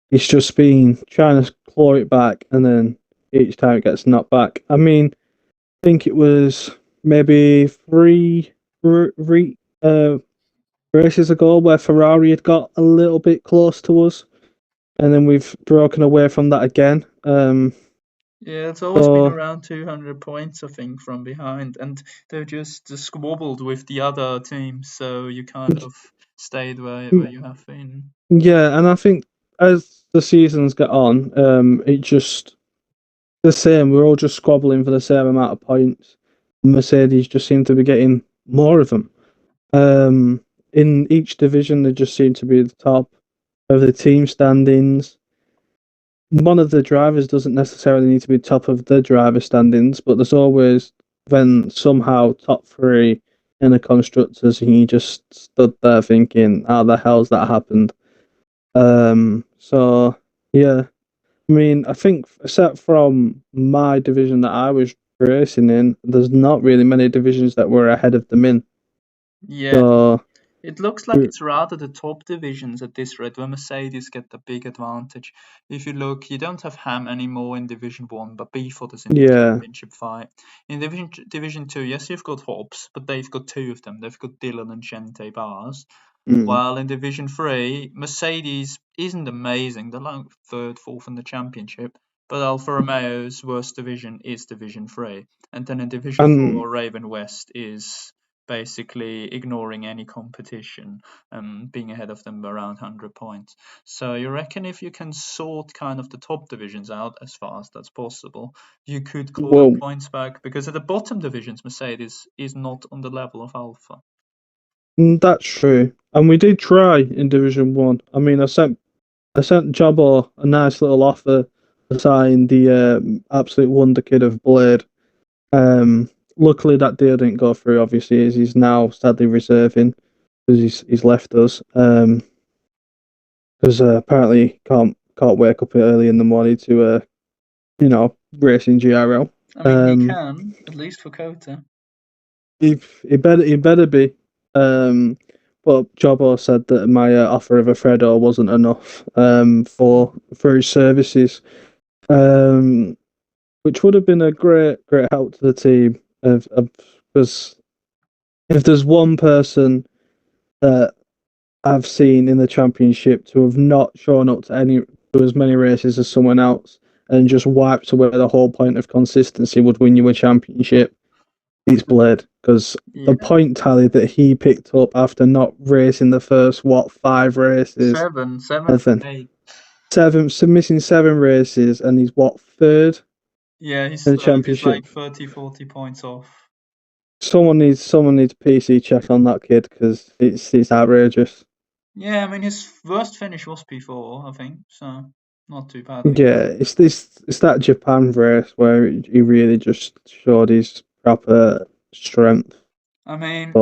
it's just been trying to claw it back, and then each time it gets knocked back. I mean, I think it was maybe 3 races ago where Ferrari had got a little bit close to us, and then we've broken away from that again. Yeah, it's always been around 200 points, I think, from behind, and they've just squabbled with the other teams, so you kind of stayed where you have been. Yeah, and I think as the seasons get on, it just the same. We're all just squabbling for the same amount of points. Mercedes just seem to be getting more of them. In each division, they just seem to be at the top of the team standings. One of the drivers doesn't necessarily need to be top of the driver standings, but there's always then somehow top 3 in the constructors, and you just stood there thinking, how the hell's that happened? So yeah, I mean, I think except from my division that I was racing in, there's not really many divisions that were ahead of them in. Yeah. So It looks like it's rather the top divisions at this rate where Mercedes get the big advantage. If you look, you don't have Ham anymore in Division 1, but Beeford is in the championship fight. In Division 2, yes, you've got Hobbs, but they've got two of them. They've got Dillon and Gente Bars. While in Division 3, Mercedes isn't amazing. They're like third, fourth in the championship. But Alfa Romeo's worst division is Division 3. And then in Division 4, Raven West is basically ignoring any competition, being ahead of them by around 100 points. So you reckon if you can sort kind of the top divisions out as fast as possible, you could claw points back? Because at the bottom divisions, Mercedes is not on the level of Alfa. That's true. And we did try in Division 1. I mean, I sent Jabbo a nice little offer to sign the absolute wonder kid of Blade. Luckily, that deal didn't go through, obviously, as he's now sadly reserving because he's left us. Because apparently can't wake up early in the morning to race in GRL. I mean, he can, at least for Kota. He better be. But Jobbo said that my offer of a Fredo wasn't enough for his services, which would have been a great help to the team. Because if there's one person that I've seen in the championship to have not shown up to as many races as someone else and just wiped away the whole point of consistency would win you a championship, it's Blade. Because the point tally that he picked up after not racing the first 5 races, missing 7 races, and he's third. Yeah, he's in the championship. He's like 30-40 points off. Someone needs PC check on that kid because it's outrageous. Yeah, I mean his worst finish was P4, I think, so not too bad. Yeah, it's that Japan race where he really just showed his proper strength. I mean,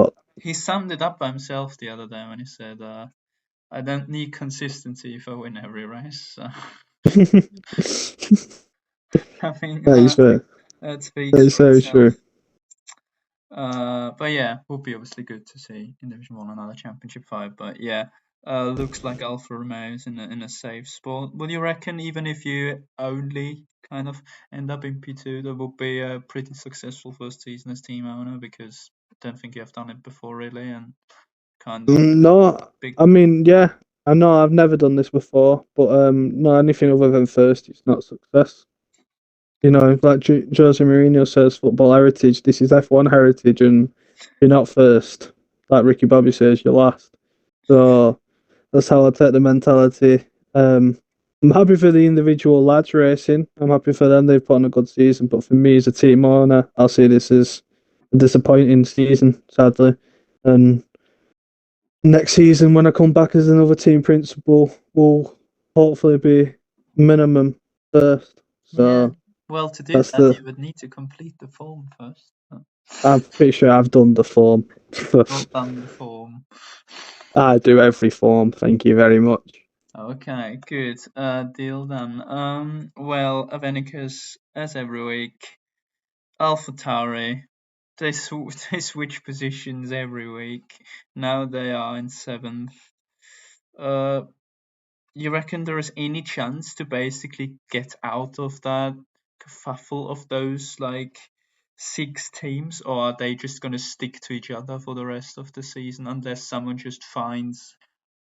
he summed it up by himself the other day when he said, "I don't need consistency if I win every race." So. I mean, that speaks for itself. True. But yeah, would be obviously good to see in Division 1 another championship fight. But yeah, looks like Alfa Romeo is in a safe spot. Would you reckon even if you only kind of end up in P2, that would be a pretty successful first season as team owner? Because I don't think you have done it before really, and kind of. No, I mean, yeah, I know I've never done this before, but no, anything other than first, it's not success. You know, like Jose Mourinho says, football heritage. This is F1 heritage, and you're not first. Like Ricky Bobby says, you're last. So that's how I take the mentality. I'm happy for the individual lads racing. I'm happy for them. They've put on a good season. But for me as a team owner, I'll see this as a disappointing season, sadly. And next season, when I come back as another team principal, will hopefully be minimum first. So. Yeah. Well, to do that, you would need to complete the form first. I'm pretty sure I've done the form. I've done the form. I do every form, thank you very much. Okay, good. Deal done. Well, Avenicus, as every week, AlphaTauri, they switch positions every week. Now they are in 7th. You reckon there is any chance to basically get out of that kerfuffle of those 6 teams, or are they just going to stick to each other for the rest of the season unless someone just finds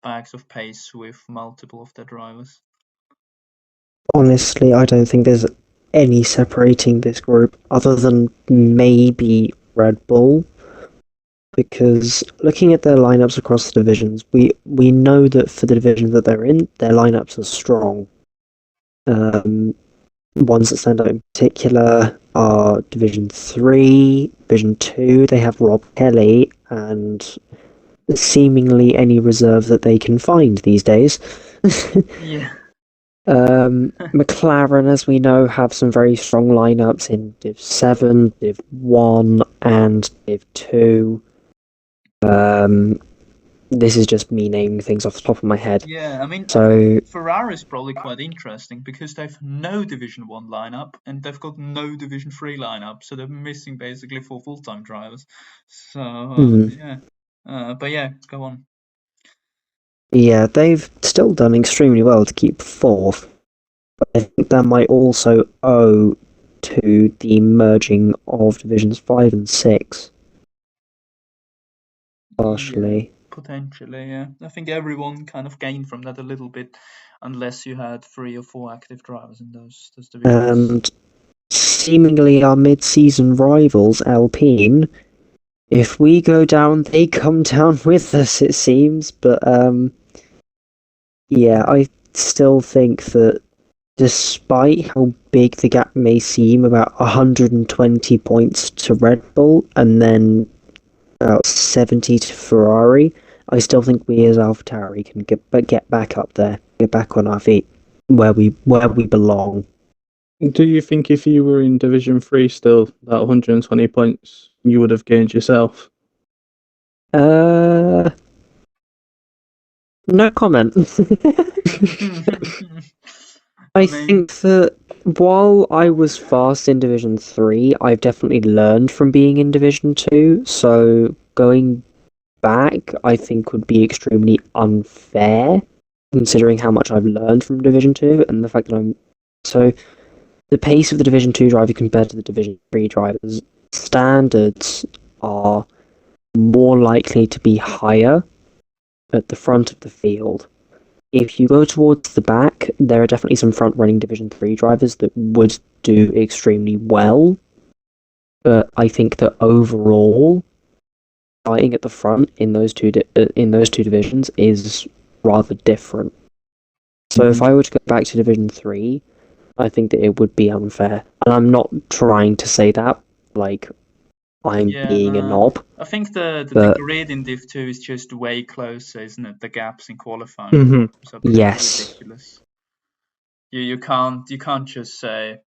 bags of pace with multiple of their drivers? Honestly, I don't think there's any separating this group other than maybe Red Bull, because looking at their lineups across the divisions, we know that for the division that they're in, their lineups are strong. Ones that stand out in particular are Division 3, Division 2, they have Rob Kelly, and seemingly any reserve that they can find these days. Yeah. McLaren, as we know, have some very strong lineups in Div 7, Div 1, and Div 2. This is just me naming things off the top of my head. Yeah, I mean, Ferrari's probably quite interesting because they've no Division 1 lineup and they've got no Division 3 lineup, so they're missing basically 4 full-time drivers. So, yeah. But yeah, go on. Yeah, they've still done extremely well to keep fourth. But I think that might also owe to the merging of divisions 5 and 6. Partially. Yeah, potentially, yeah. I think everyone kind of gained from that a little bit, unless you had 3 or 4 active drivers in those divisions. And seemingly our mid-season rivals, Alpine, if we go down, they come down with us, it seems. But yeah, I still think that despite how big the gap may seem, about 120 points to Red Bull and then about 70 to Ferrari, I still think we as AlphaTauri can get back up there, get back on our feet, where we belong. Do you think if you were in Division 3 still, that 120 points you would have gained yourself? No comment. I think that while I was fast in Division 3, I've definitely learned from being in Division 2, so going back, I think, would be extremely unfair, considering how much I've learned from Division 2 and the fact that I'm. So, the pace of the Division 2 driver compared to the Division 3 drivers, standards are more likely to be higher at the front of the field. If you go towards the back, there are definitely some front-running Division 3 drivers that would do extremely well, but I think that overall, fighting at the front in those two divisions is rather different. So if I were to go back to Division 3, I think that it would be unfair. And I'm not trying to say that like I'm being a knob. I think the grid in Div 2 is just way closer, isn't it? The gaps in qualifying are ridiculous. You can't just say,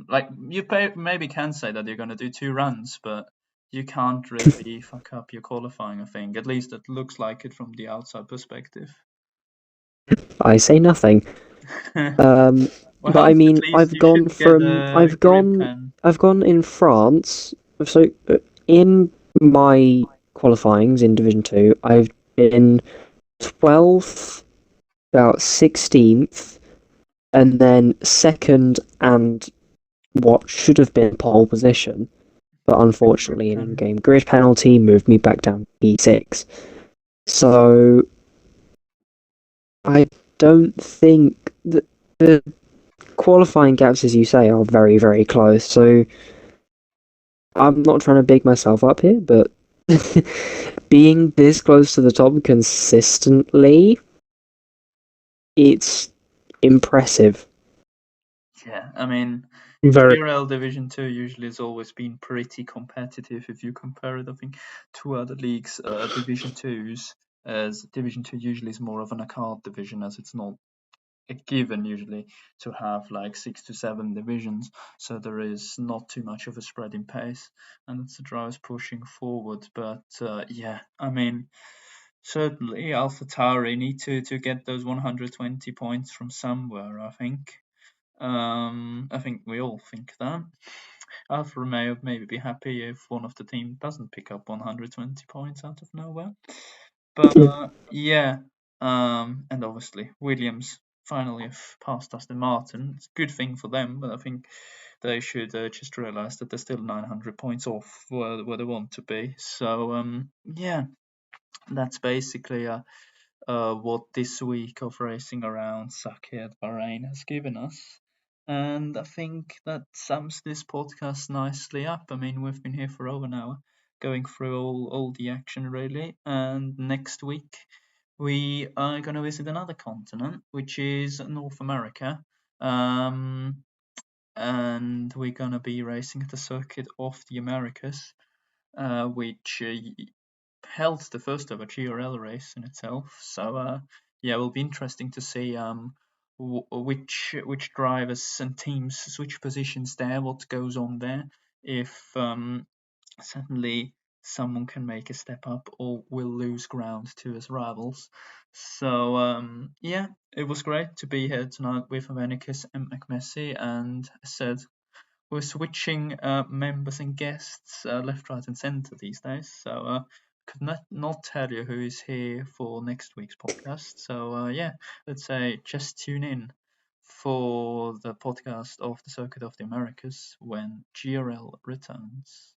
like, you maybe can say that you're going to do 2 runs, but you can't really fuck up your qualifying, I think. At least it looks like it from the outside perspective. I say nothing. Well, but I mean, I've gone in France. So in my qualifyings in Division 2, I've been 12th, about 16th, and then second and what should have been pole position, but unfortunately an in-game grid penalty moved me back down to P6. So I don't think that the qualifying gaps, as you say, are very, very close. So I'm not trying to big myself up here, but being this close to the top consistently, it's impressive. Yeah, I mean, Very. GRL Division 2 usually has always been pretty competitive if you compare it, I think, to other leagues. Division 2s, as Division 2 usually is more of an arcade division, as it's not a given usually to have like 6 to 7 divisions, so there is not too much of a spread in pace, and it's the drivers pushing forward. But yeah, I mean, certainly AlphaTauri need to get those 120 points from somewhere, I think. I think we all think that. Alfa Romeo maybe be happy if one of the team doesn't pick up 120 points out of nowhere. But yeah, and obviously Williams finally have passed Aston Martin. It's a good thing for them, but I think they should just realize that they're still 900 points off where they want to be. So yeah, that's basically what this week of racing around Sakhir at Bahrain has given us. And I think that sums this podcast nicely up. I mean, we've been here for over an hour, going through all the action really. And next week we are going to visit another continent, which is North America. And we're going to be racing at the Circuit of the Americas, which held the first ever GRL race in itself. So yeah, it will be interesting to see which drivers and teams switch positions there, what goes on there, if suddenly someone can make a step up or will lose ground to his rivals. So yeah, it was great to be here tonight with Avenicus and McMessy, and as said, we're switching members and guests left, right, and centre these days. So could not tell you who is here for next week's podcast. So yeah, let's say just tune in for the podcast of the Circuit of the Americas when GRL returns.